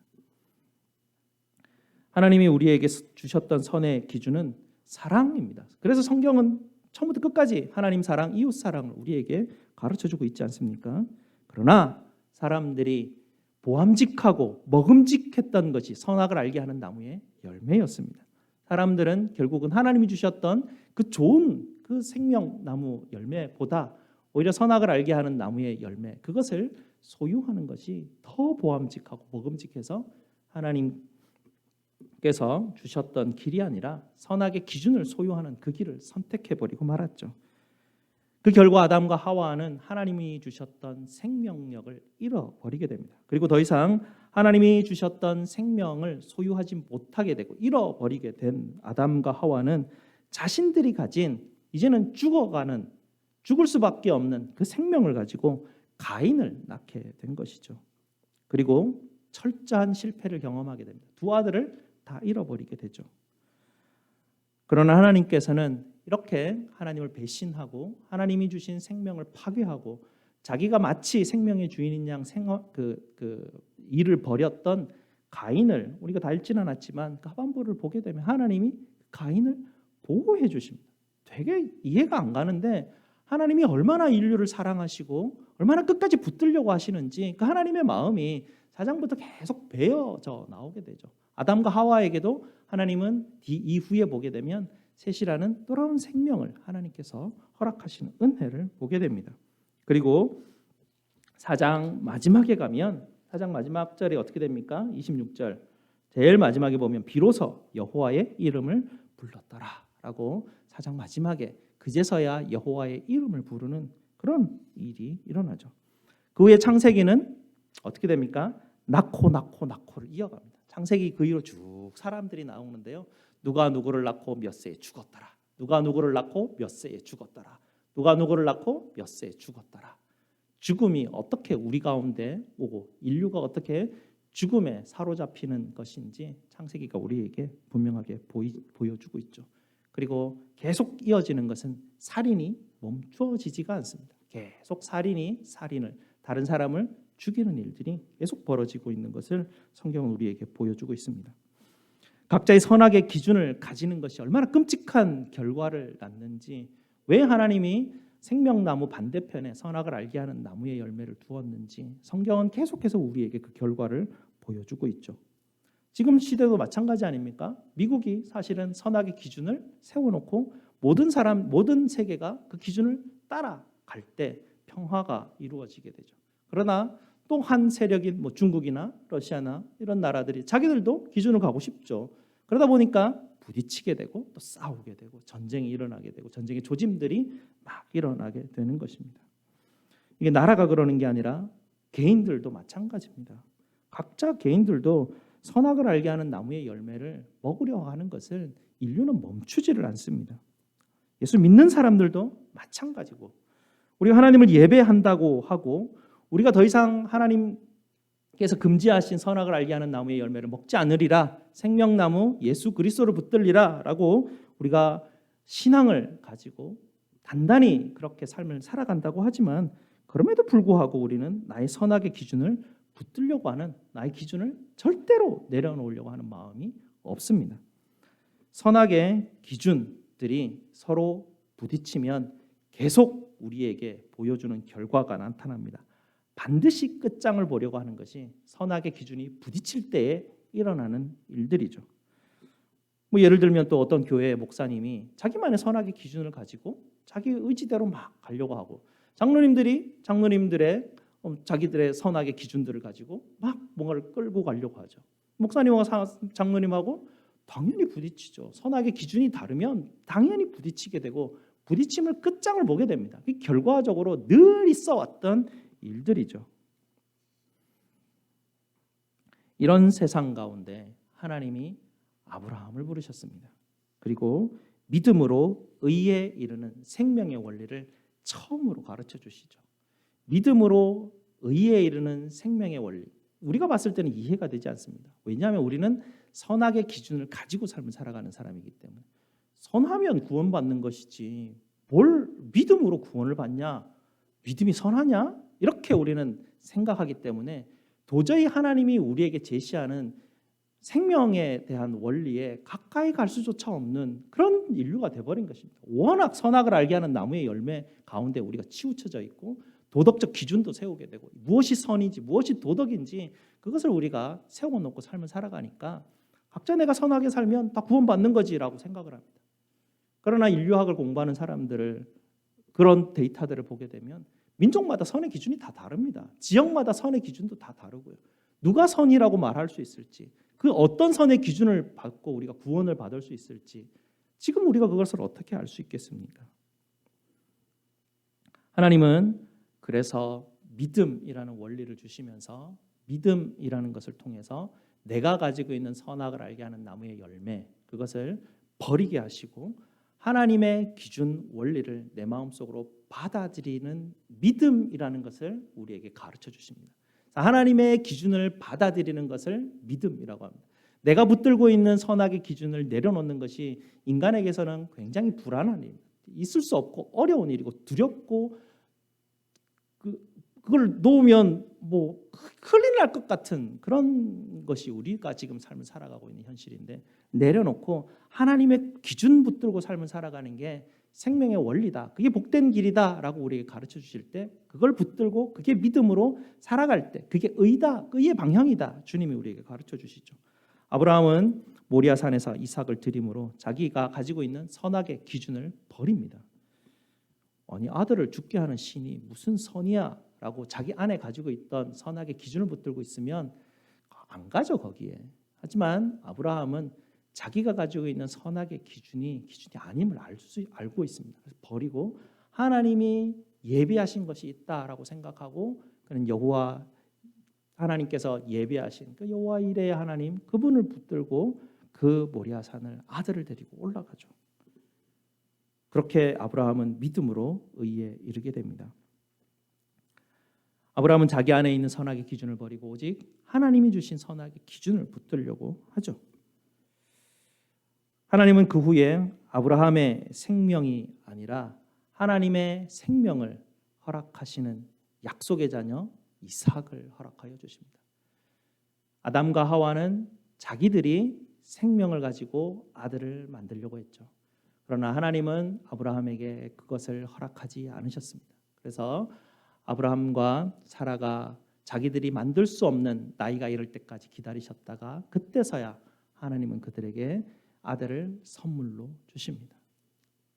하나님이 우리에게 주셨던 선의 기준은 사랑입니다. 그래서 성경은 처음부터 끝까지 하나님 사랑, 이웃 사랑을 우리에게 가르쳐주고 있지 않습니까? 그러나 사람들이 보암직하고 먹음직했던 것이 선악을 알게 하는 나무의 열매였습니다. 사람들은 결국은 하나님이 주셨던 그 좋은 그 생명나무 열매보다 오히려 선악을 알게 하는 나무의 열매, 그것을 소유하는 것이 더 보암직하고 먹음직해서 하나님께서 주셨던 길이 아니라 선악의 기준을 소유하는 그 길을 선택해버리고 말았죠. 그 결과 아담과 하와는 하나님이 주셨던 생명력을 잃어버리게 됩니다. 그리고 더 이상 하나님이 주셨던 생명을 소유하지 못하게 되고 잃어버리게 된 아담과 하와는 자신들이 가진 이제는 죽을 수밖에 없는 그 생명을 가지고 가인을 낳게 된 것이죠. 그리고 철저한 실패를 경험하게 됩니다. 두 아들을 다 잃어버리게 되죠. 그러나 하나님께서는 이렇게 하나님을 배신하고 하나님이 주신 생명을 파괴하고 자기가 마치 생명의 주인인 양 일을 벌였던 가인을 우리가 다 읽지는 않았지만 그 하반부를 보게 되면 하나님이 가인을 보호해 주십니다. 되게 이해가 안 가는데 하나님이 얼마나 인류를 사랑하시고 얼마나 끝까지 붙들려고 하시는지 그 하나님의 마음이 4장부터 계속 배어져 나오게 되죠. 아담과 하와에게도 하나님은 이후에 보게 되면 셋이라는 돌아온 생명을 하나님께서 허락하시는 은혜를 보게 됩니다. 그리고 4장 마지막에 가면 4장 마지막 절에 어떻게 됩니까? 26절 제일 마지막에 보면 비로소 여호와의 이름을 불렀더라라고 4장 마지막에 그제서야 여호와의 이름을 부르는 그런 일이 일어나죠. 그 후에 창세기는 어떻게 됩니까? 낳고를 이어갑니다. 창세기 그 이후로 쭉 사람들이 나오는데요. 누가 누구를 낳고 몇 세에 죽었더라. 누가 누구를 낳고 몇 세에 죽었더라. 누가 누구를 낳고 몇 세에 죽었더라. 죽음이 어떻게 우리 가운데 오고 인류가 어떻게 죽음에 사로잡히는 것인지 창세기가 우리에게 분명하게 보여주고 있죠. 그리고 계속 이어지는 것은 살인이 멈춰지지가 않습니다. 계속 살인이 살인을 다른 사람을 죽이는 일들이 계속 벌어지고 있는 것을 성경은 우리에게 보여주고 있습니다. 각자의 선악의 기준을 가지는 것이 얼마나 끔찍한 결과를 낳는지, 왜 하나님이 생명나무 반대편에 선악을 알게 하는 나무의 열매를 두었는지 성경은 계속해서 우리에게 그 결과를 보여주고 있죠. 지금 시대도 마찬가지 아닙니까? 미국이 사실은 선악의 기준을 세워놓고 모든 세계가 그 기준을 따라갈 때 평화가 이루어지게 되죠. 그러나 또 한 세력인 중국이나 러시아나 이런 나라들이 자기들도 기준을 가고 싶죠. 그러다 보니까 부딪히게 되고 또 싸우게 되고 전쟁이 일어나게 되고 전쟁의 조짐들이 막 일어나게 되는 것입니다. 이게 나라가 그러는 게 아니라 개인들도 마찬가지입니다. 각자 개인들도 선악을 알게 하는 나무의 열매를 먹으려 하는 것을 인류는 멈추지를 않습니다. 예수 믿는 사람들도 마찬가지고 우리가 하나님을 예배한다고 하고 우리가 더 이상 하나님께서 금지하신 선악을 알게 하는 나무의 열매를 먹지 않으리라, 생명나무 예수 그리스도를 붙들리라라고 우리가 신앙을 가지고 단단히 그렇게 삶을 살아간다고 하지만 그럼에도 불구하고 우리는 나의 선악의 기준을 붙들려고 하는, 나의 기준을 절대로 내려놓으려고 하는 마음이 없습니다. 선악의 기준들이 서로 부딪히면 계속 우리에게 보여주는 결과가 나타납니다. 반드시 끝장을 보려고 하는 것이 선악의 기준이 부딪힐 때에 일어나는 일들이죠. 뭐 예를 들면 또 어떤 교회의 목사님이 자기만의 선악의 기준을 가지고 자기 의지대로 막 가려고 하고, 장로님들의 자기들의 선악의 기준들을 가지고 막 뭔가를 끌고 가려고 하죠. 목사님과 장로님하고 당연히 부딪히죠. 선악의 기준이 다르면 당연히 부딪히게 되고 부딪힘을 끝장을 보게 됩니다. 결과적으로 늘 있어왔던 일들이죠. 이런 세상 가운데 하나님이 아브라함을 부르셨습니다. 그리고 믿음으로 의에 이르는 생명의 원리를 처음으로 가르쳐 주시죠. 믿음으로 의에 이르는 생명의 원리, 우리가 봤을 때는 이해가 되지 않습니다. 왜냐하면 우리는 선악의 기준을 가지고 삶을 살아가는 사람이기 때문에, 선하면 구원받는 것이지 뭘 믿음으로 구원을 받냐, 믿음이 선하냐, 이렇게 우리는 생각하기 때문에 도저히 하나님이 우리에게 제시하는 생명에 대한 원리에 가까이 갈 수조차 없는 그런 인류가 돼버린 것입니다. 워낙 선악을 알게 하는 나무의 열매 가운데 우리가 치우쳐져 있고 도덕적 기준도 세우게 되고 무엇이 선인지 무엇이 도덕인지 그것을 우리가 세워놓고 삶을 살아가니까 각자 내가 선하게 살면 다 구원받는 거지라고 생각을 합니다. 그러나 인류학을 공부하는 사람들을, 그런 데이터들을 보게 되면 민족마다 선의 기준이 다 다릅니다. 지역마다 선의 기준도 다 다르고요. 누가 선이라고 말할 수 있을지, 그 어떤 선의 기준을 받고 우리가 구원을 받을 수 있을지 지금 우리가 그것을 어떻게 알 수 있겠습니까? 하나님은 그래서 믿음이라는 원리를 주시면서 믿음이라는 것을 통해서 내가 가지고 있는 선악을 알게 하는 나무의 열매, 그것을 버리게 하시고 하나님의 기준 원리를 내 마음속으로 받아들이는 믿음이라는 것을 우리에게 가르쳐 주십니다. 하나님의 기준을 받아들이는 것을 믿음이라고 합니다. 내가 붙들고 있는 선악의 기준을 내려놓는 것이 인간에게서는 굉장히 불안한 일, 있을 수 없고 어려운 일이고 두렵고 그걸 놓으면 뭐 큰일 날 것 같은 그런 것이 우리가 지금 삶을 살아가고 있는 현실인데, 내려놓고 하나님의 기준 붙들고 삶을 살아가는 게 생명의 원리다, 그게 복된 길이다라고 우리에게 가르쳐 주실 때 그걸 붙들고 그게 믿음으로 살아갈 때 그게 의다, 의의 방향이다 주님이 우리에게 가르쳐 주시죠. 아브라함은 모리아 산에서 이삭을 드림으로 자기가 가지고 있는 선악의 기준을 버립니다. 아니, 아들을 죽게 하는 신이 무슨 선이야 라고 자기 안에 가지고 있던 선악의 기준을 붙들고 있으면 안 가죠 거기에. 하지만 아브라함은 자기가 가지고 있는 선악의 기준이 아님을 알고 있습니다. 그래서 버리고 하나님이 예비하신 것이 있다라고 생각하고 그는 여호와 하나님께서 예비하신 그 여호와 이레의 하나님, 그분을 붙들고 그 모리아 산을 아들을 데리고 올라가죠. 그렇게 아브라함은 믿음으로 의에 이르게 됩니다. 아브라함은 자기 안에 있는 선악의 기준을 버리고 오직 하나님이 주신 선악의 기준을 붙들려고 하죠. 하나님은 그 후에 아브라함의 생명이 아니라 하나님의 생명을 허락하시는 약속의 자녀 이삭을 허락하여 주십니다. 아담과 하와는 자기들이 생명을 가지고 아들을 만들려고 했죠. 그러나 하나님은 아브라함에게 그것을 허락하지 않으셨습니다. 그래서 아브라함과 사라가 자기들이 만들 수 없는 나이가 이를 때까지 기다리셨다가 그때서야 하나님은 그들에게 아들을 선물로 주십니다.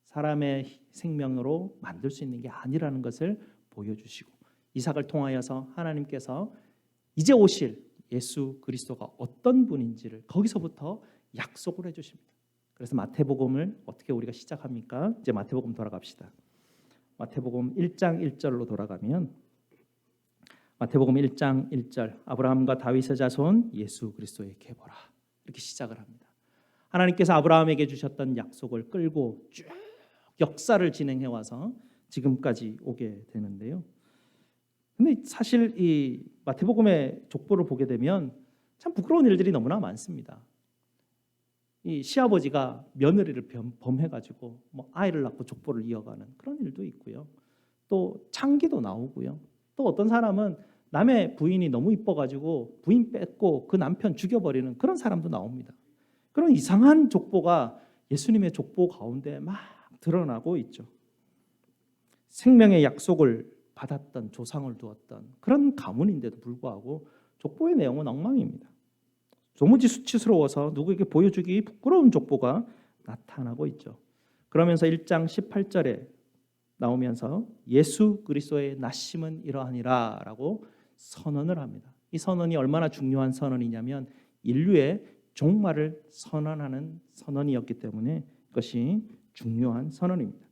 사람의 생명으로 만들 수 있는 게 아니라는 것을 보여주시고 이삭을 통하여서 하나님께서 이제 오실 예수 그리스도가 어떤 분인지를 거기서부터 약속을 해주십니다. 그래서 마태복음을 어떻게 우리가 시작합니까? 이제 마태복음 돌아갑시다. 마태복음 1장 1절로 돌아가면 마태복음 1장 1절 아브라함과 다윗의 자손 예수 그리스도에게 보라 이렇게 시작을 합니다. 하나님께서 아브라함에게 주셨던 약속을 끌고 쭉 역사를 진행해 와서 지금까지 오게 되는데요. 근데 사실 이 마태복음의 족보를 보게 되면 참 부끄러운 일들이 너무나 많습니다. 이 시아버지가 며느리를 범해가지고 뭐 아이를 낳고 족보를 이어가는 그런 일도 있고요. 또 창기도 나오고요. 또 어떤 사람은 남의 부인이 너무 이뻐가지고 부인 뺏고 그 남편 죽여버리는 그런 사람도 나옵니다. 그런 이상한 족보가 예수님의 족보 가운데 막 드러나고 있죠. 생명의 약속을 받았던 조상을 두었던 그런 가문인데도 불구하고 족보의 내용은 엉망입니다. 도무지 수치스러워서 누구에게 보여주기 부끄러운 족보가 나타나고 있죠. 그러면서 1장 18절에 나오면서 예수 그리스도의 나심은 이러하니라 라고 선언을 합니다. 이 선언이 얼마나 중요한 선언이냐면 인류의 종말을 선언하는 선언이었기 때문에 이것이 중요한 선언입니다.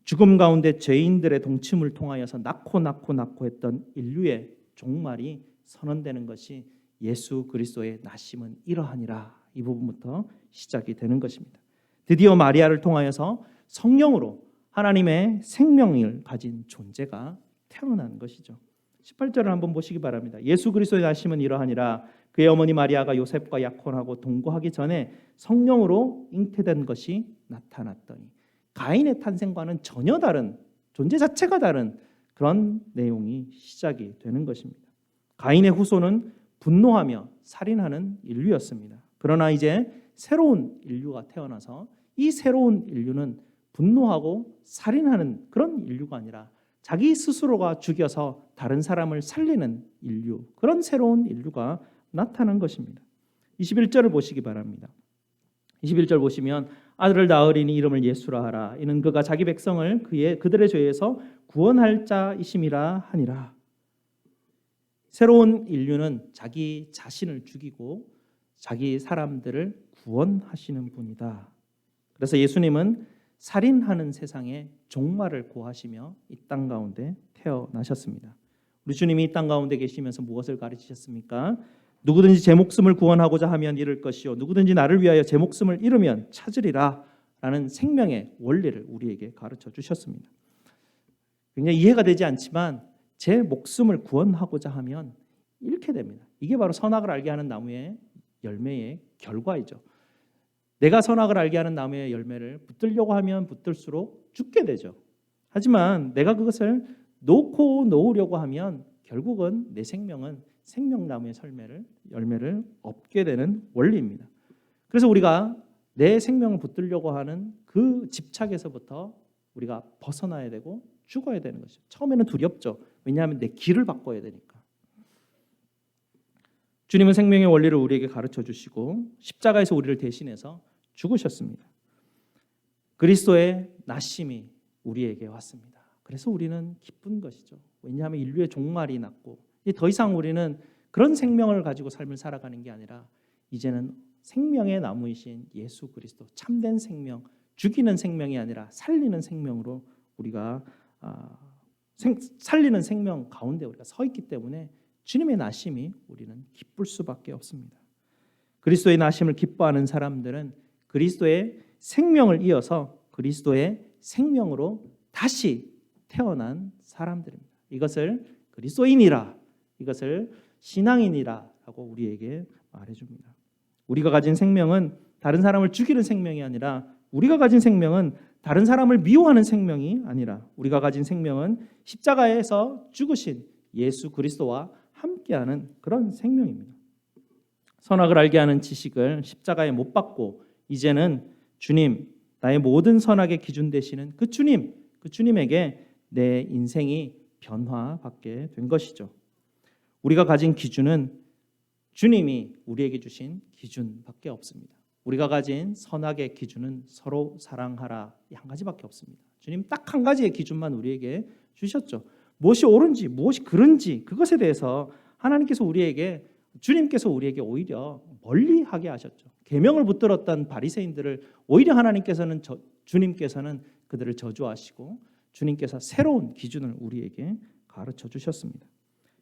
죽음 가운데 죄인들의 동침을 통하여서 낳고 했던 인류의 종말이 선언되는 것이 예수 그리스도의 나심은 이러하니라. 이 부분부터 시작이 되는 것입니다. 드디어 마리아를 통하여서 성령으로 하나님의 생명을 가진 존재가 태어난 것이죠. 18절을 한번 보시기 바랍니다. 예수 그리스도의 나심은 이러하니라. 그의 어머니 마리아가 요셉과 약혼하고 동거하기 전에 성령으로 잉태된 것이 나타났더니, 가인의 탄생과는 전혀 다른, 존재 자체가 다른 그런 내용이 시작이 되는 것입니다. 가인의 후손은 분노하며 살인하는 인류였습니다. 그러나 이제 새로운 인류가 태어나서 이 새로운 인류는 분노하고 살인하는 그런 인류가 아니라 자기 스스로가 죽여서 다른 사람을 살리는 인류, 그런 새로운 인류가 나타난 것입니다. 21절을 보시기 바랍니다. 21절 보시면 아들을 낳으리니 이름을 예수라 하라. 이는 그가 자기 백성을 그들의 죄에서 구원할 자이심이라 하니라. 새로운 인류는 자기 자신을 죽이고 자기 사람들을 구원하시는 분이다. 그래서 예수님은 살인하는 세상에 종말을 고하시며 이 땅 가운데 태어나셨습니다. 우리 주님이 이 땅 가운데 계시면서 무엇을 가르치셨습니까? 누구든지 제 목숨을 구원하고자 하면 잃을 것이요 누구든지 나를 위하여 제 목숨을 잃으면 찾으리라 라는 생명의 원리를 우리에게 가르쳐 주셨습니다. 굉장히 이해가 되지 않지만 제 목숨을 구원하고자 하면 잃게 됩니다. 이게 바로 선악을 알게 하는 나무의 열매의 결과이죠. 내가 선악을 알게 하는 나무의 열매를 붙들려고 하면 붙들수록 죽게 되죠. 하지만 내가 그것을 놓으려고 하면 결국은 내 생명은 생명나무의 열매를 얻게 되는 원리입니다. 그래서 우리가 내 생명을 붙들려고 하는 그 집착에서부터 우리가 벗어나야 되고 죽어야 되는 것이죠. 처음에는 두렵죠. 왜냐하면 내 길을 바꿔야 되니까. 주님은 생명의 원리를 우리에게 가르쳐 주시고 십자가에서 우리를 대신해서 죽으셨습니다. 그리스도의 나심이 우리에게 왔습니다. 그래서 우리는 기쁜 것이죠. 왜냐하면 인류의 종말이 났고 더 이상 우리는 그런 생명을 가지고 삶을 살아가는 게 아니라 이제는 생명의 나무이신 예수 그리스도, 참된 생명, 죽이는 생명이 아니라 살리는 생명으로 우리가 살리는 생명 가운데 우리가 서 있기 때문에 주님의 나심이 우리는 기쁠 수밖에 없습니다. 그리스도의 나심을 기뻐하는 사람들은 그리스도의 생명을 이어서 그리스도의 생명으로 다시 태어난 사람들입니다. 이것을 그리스도인이라, 이것을 신앙인이라라고 우리에게 말해줍니다. 우리가 가진 생명은 다른 사람을 죽이는 생명이 아니라, 우리가 가진 생명은 다른 사람을 미워하는 생명이 아니라, 우리가 가진 생명은 십자가에서 죽으신 예수 그리스도와 함께하는 그런 생명입니다. 선악을 알게 하는 지식을 십자가에 못 박고 이제는 주님, 나의 모든 선악의 기준 되시는 그 주님에게 내 인생이 변화받게 된 것이죠. 우리가 가진 기준은 주님이 우리에게 주신 기준밖에 없습니다. 우리가 가진 선악의 기준은 서로 사랑하라, 이 한 가지밖에 없습니다. 주님 딱 한 가지의 기준만 우리에게 주셨죠. 무엇이 옳은지 무엇이 그른지 그것에 대해서 주님께서 우리에게 오히려 멀리하게 하셨죠. 계명을 붙들었던 바리새인들을 오히려 주님께서는 그들을 저주하시고 주님께서 새로운 기준을 우리에게 가르쳐 주셨습니다.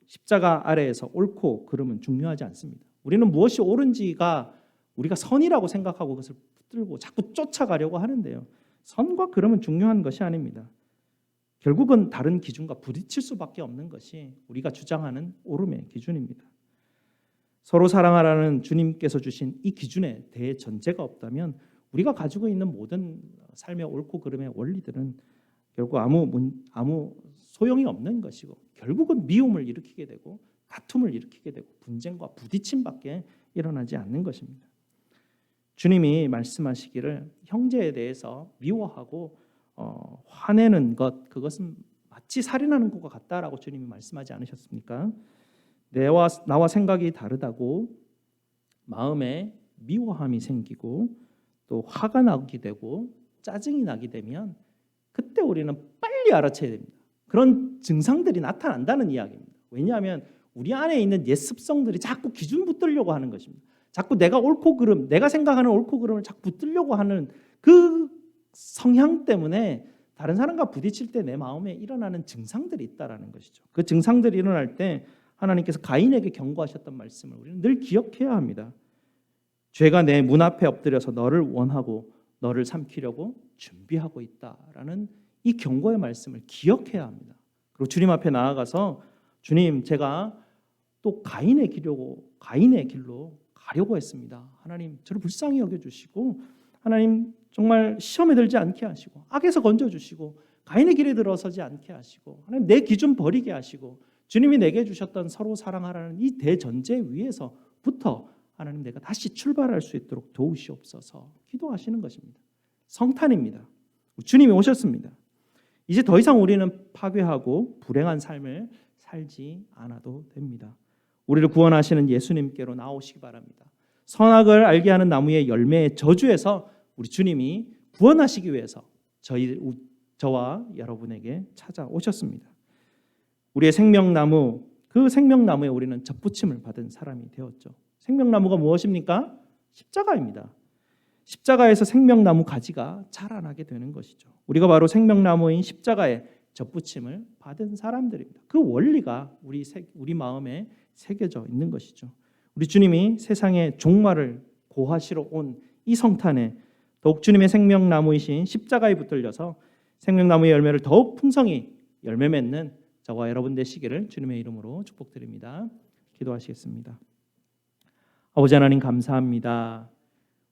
십자가 아래에서 옳고 그름은 중요하지 않습니다. 우리는 무엇이 옳은지가 우리가 선이라고 생각하고 그것을 붙들고 자꾸 쫓아가려고 하는데요. 선과 그름은 중요한 것이 아닙니다. 결국은 다른 기준과 부딪힐 수밖에 없는 것이 우리가 주장하는 옳음의 기준입니다. 서로 사랑하라는 주님께서 주신 이 기준에 대해 전제가 없다면 우리가 가지고 있는 모든 삶의 옳고 그름의 원리들은 결국 아무 소용이 없는 것이고 결국은 미움을 일으키게 되고 다툼을 일으키게 되고 분쟁과 부딪힘밖에 일어나지 않는 것입니다. 주님이 말씀하시기를 형제에 대해서 미워하고 화내는 것, 그것은 마치 살인하는 것과 같다라고 주님이 말씀하지 않으셨습니까? 나와 생각이 다르다고 마음에 미워함이 생기고 또 화가 나게 되고 짜증이 나게 되면 그때 우리는 빨리 알아채야 됩니다. 그런 증상들이 나타난다는 이야기입니다. 왜냐하면 우리 안에 있는 옛 습성들이 자꾸 기준 붙들려고 하는 것입니다. 자꾸 내가 옳고 그름, 내가 생각하는 옳고 그름을 자꾸 붙들려고 하는 그 성향 때문에 다른 사람과 부딪힐 때 내 마음에 일어나는 증상들이 있다라는 것이죠. 그 증상들이 일어날 때 하나님께서 가인에게 경고하셨던 말씀을 우리는 늘 기억해야 합니다. 죄가 내 문 앞에 엎드려서 너를 원하고 너를 삼키려고 준비하고 있다라는 이 경고의 말씀을 기억해야 합니다. 그리고 주님 앞에 나아가서 주님, 제가 또 가인의 길로 가려고 했습니다. 하나님, 저를 불쌍히 여겨주시고 하나님 정말 시험에 들지 않게 하시고 악에서 건져주시고 가인의 길에 들어서지 않게 하시고 하나님 내 기준 버리게 하시고 주님이 내게 주셨던 서로 사랑하라는 이 대전제 위에서부터 하나님 내가 다시 출발할 수 있도록 도우시옵소서 기도하시는 것입니다. 성탄입니다. 주님이 오셨습니다. 이제 더 이상 우리는 파괴하고 불행한 삶을 살지 않아도 됩니다. 우리를 구원하시는 예수님께로 나오시기 바랍니다. 선악을 알게 하는 나무의 열매의 저주에서 우리 주님이 구원하시기 위해서 저와 여러분에게 찾아오셨습니다. 우리의 생명나무, 그 생명나무에 우리는 접붙임을 받은 사람이 되었죠. 생명나무가 무엇입니까? 십자가입니다. 십자가에서 생명나무 가지가 자라나게 되는 것이죠. 우리가 바로 생명나무인 십자가에 접붙임을 받은 사람들입니다. 그 원리가 우리 마음에 새겨져 있는 것이죠. 우리 주님이 세상의 종말을 고하시러 온 이 성탄에 더욱 주님의 생명나무이신 십자가에 붙들려서 생명나무의 열매를 더욱 풍성히 열매 맺는 저와 여러분 되시기를 주님의 이름으로 축복드립니다. 기도하시겠습니다. 아버지 하나님 감사합니다.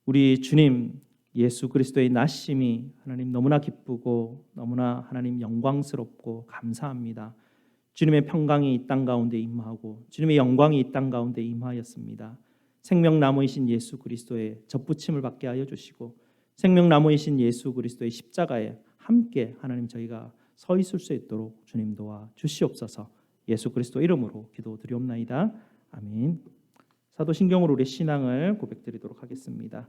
우리 주님 예수 그리스도의 나심이 하나님 너무나 기쁘고 너무나 하나님 영광스럽고 감사합니다. 주님의 평강이 이 땅 가운데 임하고 주님의 영광이 이 땅 가운데 임하였습니다. 생명나무이신 예수 그리스도의 접붙임을 받게 하여 주시고 생명나무이신 예수 그리스도의 십자가에 함께 하나님 저희가 서 있을 수 있도록 주님 도와 주시옵소서. 예수 그리스도 이름으로 기도드리옵나이다. 아멘. 사도신경으로 우리 신앙을 고백드리도록 하겠습니다.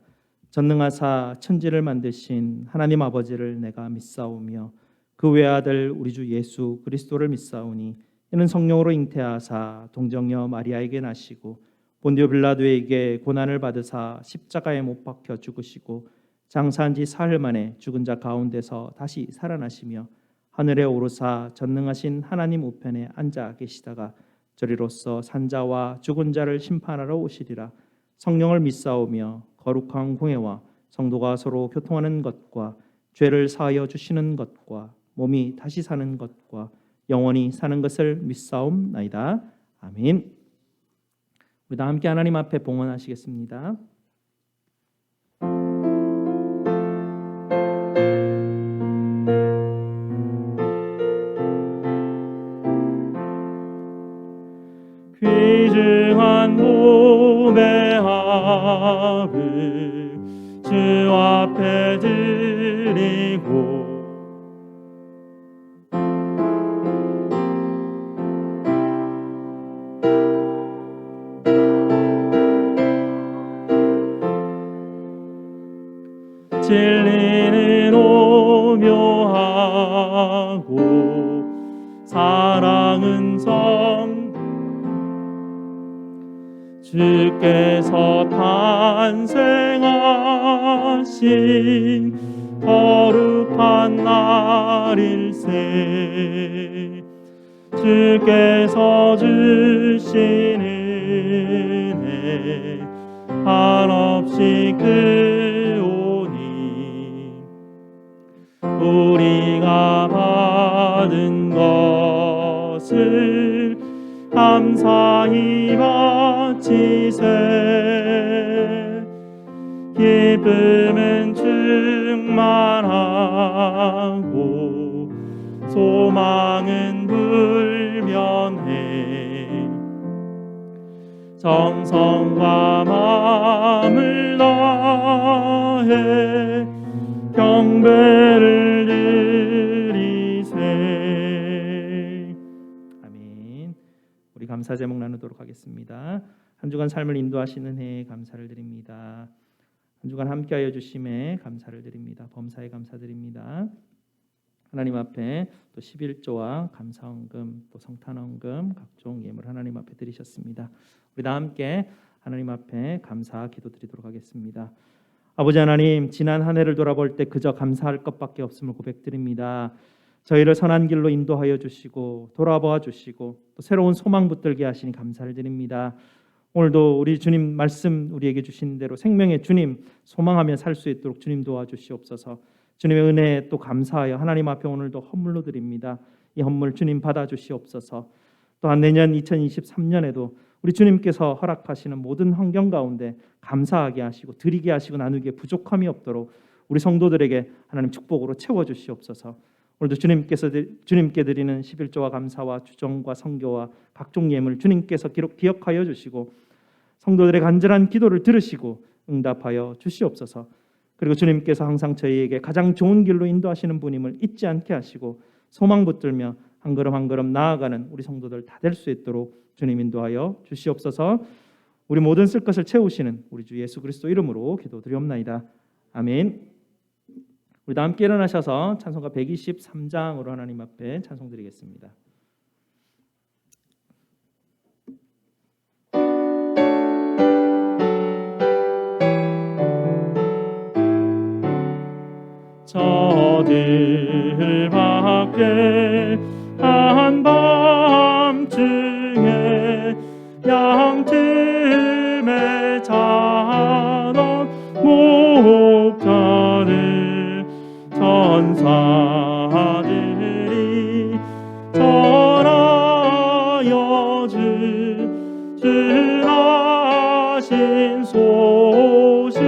전능하사 천지를 만드신 하나님 아버지를 내가 믿사오며 그 외아들 우리 주 예수 그리스도를 믿사오니 이는 성령으로 잉태하사 동정녀 마리아에게 나시고 본디오 빌라도에게 고난을 받으사 십자가에 못 박혀 죽으시고 장사한 지 사흘 만에 죽은 자 가운데서 다시 살아나시며 하늘에 오르사 전능하신 하나님 우편에 앉아 계시다가 저리로서 산자와 죽은 자를 심판하러 오시리라. 성령을 믿사오며 거룩한 공회와 성도가 서로 교통하는 것과 죄를 사하여 주시는 것과 몸이 다시 사는 것과 영원히 사는 것을 믿사옵나이다. 아멘. 우리 다 함께 하나님 앞에 봉헌하시겠습니다. 귀중한 몸의 합을 주 앞에 드리고 진리는 오묘하고 사랑은 주께서 탄생하신 거룩한 날일세 주께서 주신 은혜 한없이 크오니 우리가 받은 것을 감사히 바치세. 기쁨은 충만하고 소망은 불변해. 정성과 마음을 다해 경배를 드리세. 아멘. 우리 감사 제목 나누도록 하겠습니다. 한 주간 삶을 인도하시는 해에 감사를 드립니다. 한 주간 함께하여 주심에 감사를 드립니다. 범사에 감사드립니다. 하나님 앞에 또 11조와 감사헌금, 또 성탄헌금, 각종 예물 하나님 앞에 드리셨습니다. 우리 다 함께 하나님 앞에 감사 기도드리도록 하겠습니다. 아버지 하나님, 지난 한 해를 돌아볼 때 그저 감사할 것밖에 없음을 고백드립니다. 저희를 선한 길로 인도하여 주시고 돌아보아 주시고 또 새로운 소망 붙들게 하시니 감사를 드립니다. 오늘도 우리 주님 말씀 우리에게 주신 대로 생명의 주님 소망하며 살 수 있도록 주님 도와주시옵소서. 주님의 은혜에 또 감사하여 하나님 앞에 오늘도 헌물로 드립니다. 이 헌물 주님 받아주시옵소서. 또한 내년 2023년에도 우리 주님께서 허락하시는 모든 환경 가운데 감사하게 하시고 드리게 하시고 나누기에 부족함이 없도록 우리 성도들에게 하나님 축복으로 채워주시옵소서. 오늘도 주님께 드리는 11조와 감사와 주정과 성교와 각종 예물 주님께서 기억하여 주시고 성도들의 간절한 기도를 들으시고 응답하여 주시옵소서. 그리고 주님께서 항상 저희에게 가장 좋은 길로 인도하시는 분임을 잊지 않게 하시고 소망 붙들며 한 걸음 한 걸음 나아가는 우리 성도들 다 될 수 있도록 주님 인도하여 주시옵소서. 우리 모든 쓸 것을 채우시는 우리 주 예수 그리스도 이름으로 기도드리옵나이다. 아멘. 우리 다 함께 일어나셔서 찬송가 123장으로 하나님 앞에 찬송드리겠습니다. 저들 밖에 한밤중에 양틈에 자던 목자들 천사들이 전하여 주하신 소식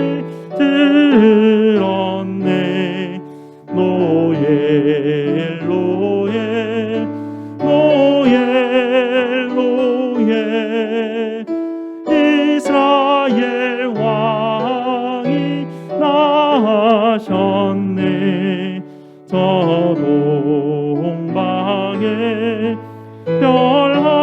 들었네. 노엘 노엘 노엘 노엘 이스라엘 왕이 나셨네. 저 동방에 별 하나가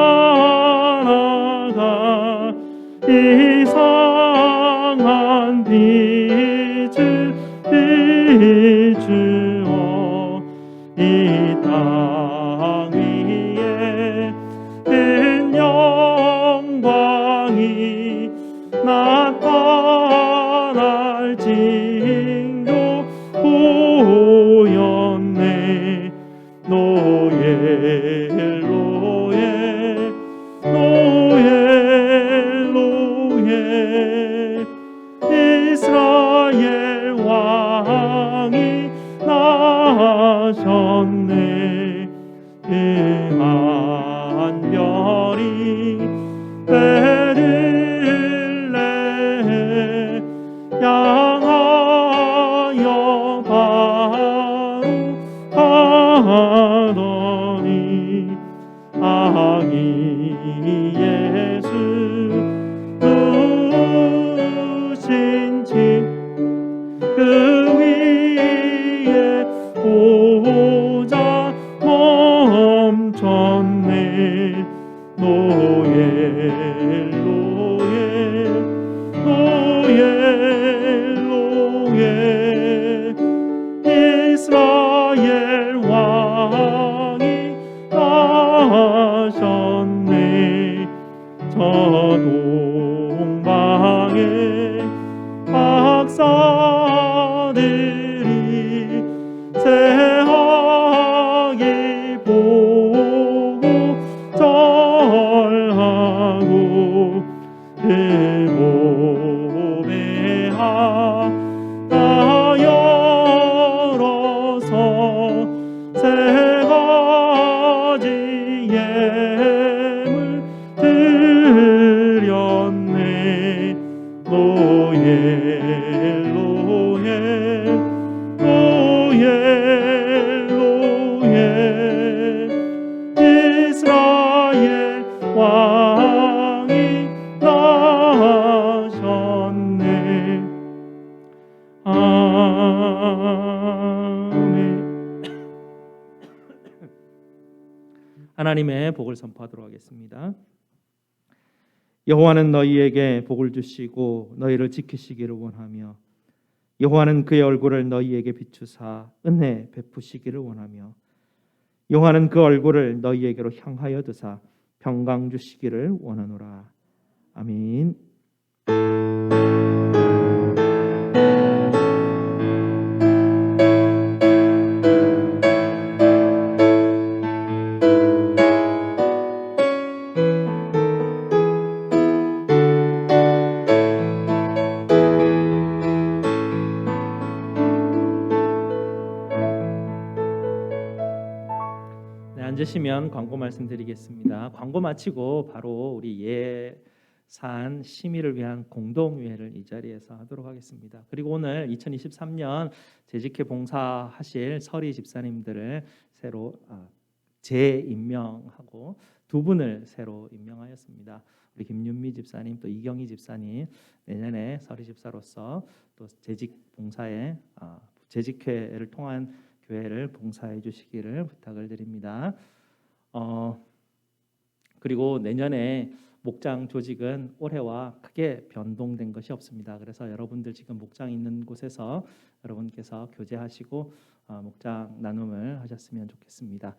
이상한 빛을 비추어 이 땅 위에 큰 영광이 나타날 징조 보였네. 노엘 노엘 노엘 노엘 이스라엘 왕이 나셨네. 그 한 별이 베들레헴 향하여 바로 가더니 아기 예수 누신 그 위에 보자 멈췄네. 노엘 하나님의 복을 선포하도록 하겠습니다. 여호와는 너희에게 복을 주시고 너희를 지키시기를 원하며 여호와는 그의 얼굴을 너희에게 비추사 은혜 베푸시기를 원하며 여호와는 그 얼굴을 너희에게로 향하여 드사 평강 주시기를 원하노라. 아멘. 네, 앉으시면 광고 말씀드리겠습니다. 광고 마치고 바로 우리 예산 심의를 위한 공동회를 이 자리에서 하도록 하겠습니다. 그리고 오늘 2023년 재직회 봉사하실 서리 집사님들을 새로 재임명하고 두 분을 새로 임명하였습니다. 우리 김윤미 집사님 또 이경희 집사님 내년에 서리 집사로서 또 재직 봉사에 재직회를 통한 교회를 봉사해 주시기를 부탁을 드립니다. 그리고 내년에 목장 조직은 올해와 크게 변동된 것이 없습니다. 그래서 여러분들 지금 목장 있는 곳에서 여러분께서 교제하시고 목장 나눔을 하셨으면 좋겠습니다.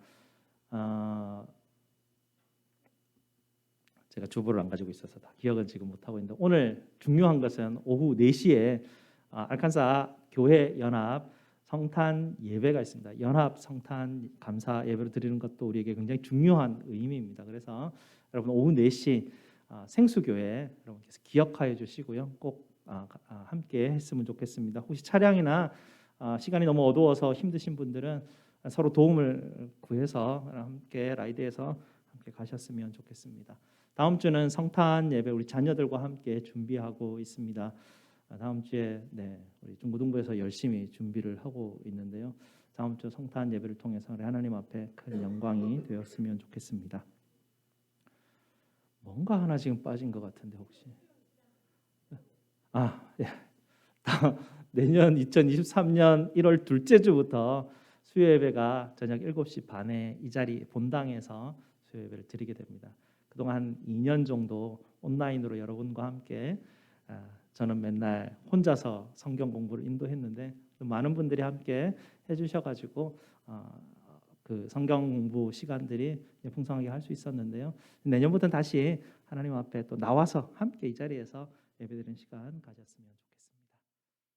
제가 주보를 안 가지고 있어서 다 기억은 지금 못 하고 있는데 오늘 중요한 것은 오후 4시에 알칸사 교회 연합 성탄 예배가 있습니다. 연합 성탄 감사 예배를 드리는 것도 우리에게 굉장히 중요한 의미입니다. 그래서 여러분 오후 4시 생수교회 여러분께서 기억하여 주시고요. 꼭 함께 했으면 좋겠습니다. 혹시 차량이나 시간이 너무 어두워서 힘드신 분들은 서로 도움을 구해서 함께 라이드해서 함께 가셨으면 좋겠습니다. 다음 주는 성탄 예배 우리 자녀들과 함께 준비하고 있습니다. 다음 주에 우리 중고등부에서 열심히 준비를 하고 있는데요. 다음 주 성탄 예배를 통해서 우리 하나님 앞에 큰 영광이 되었으면 좋겠습니다. 뭔가 하나 지금 빠진 것 같은데 혹시 내년 2023년 1월 둘째 주부터 수요 예배가 저녁 7시 반에 이 자리 본당에서 수요 예배를 드리게 됩니다. 그동안 2년 정도 온라인으로 여러분과 함께 저는 맨날 혼자서 성경 공부를 인도했는데 많은 분들이 함께 해주셔가지고 그 성경 공부 시간들이 풍성하게 할 수 있었는데요. 내년부터는 다시 하나님 앞에 또 나와서 함께 이 자리에서 예배드리는 시간 가졌으면 좋겠습니다.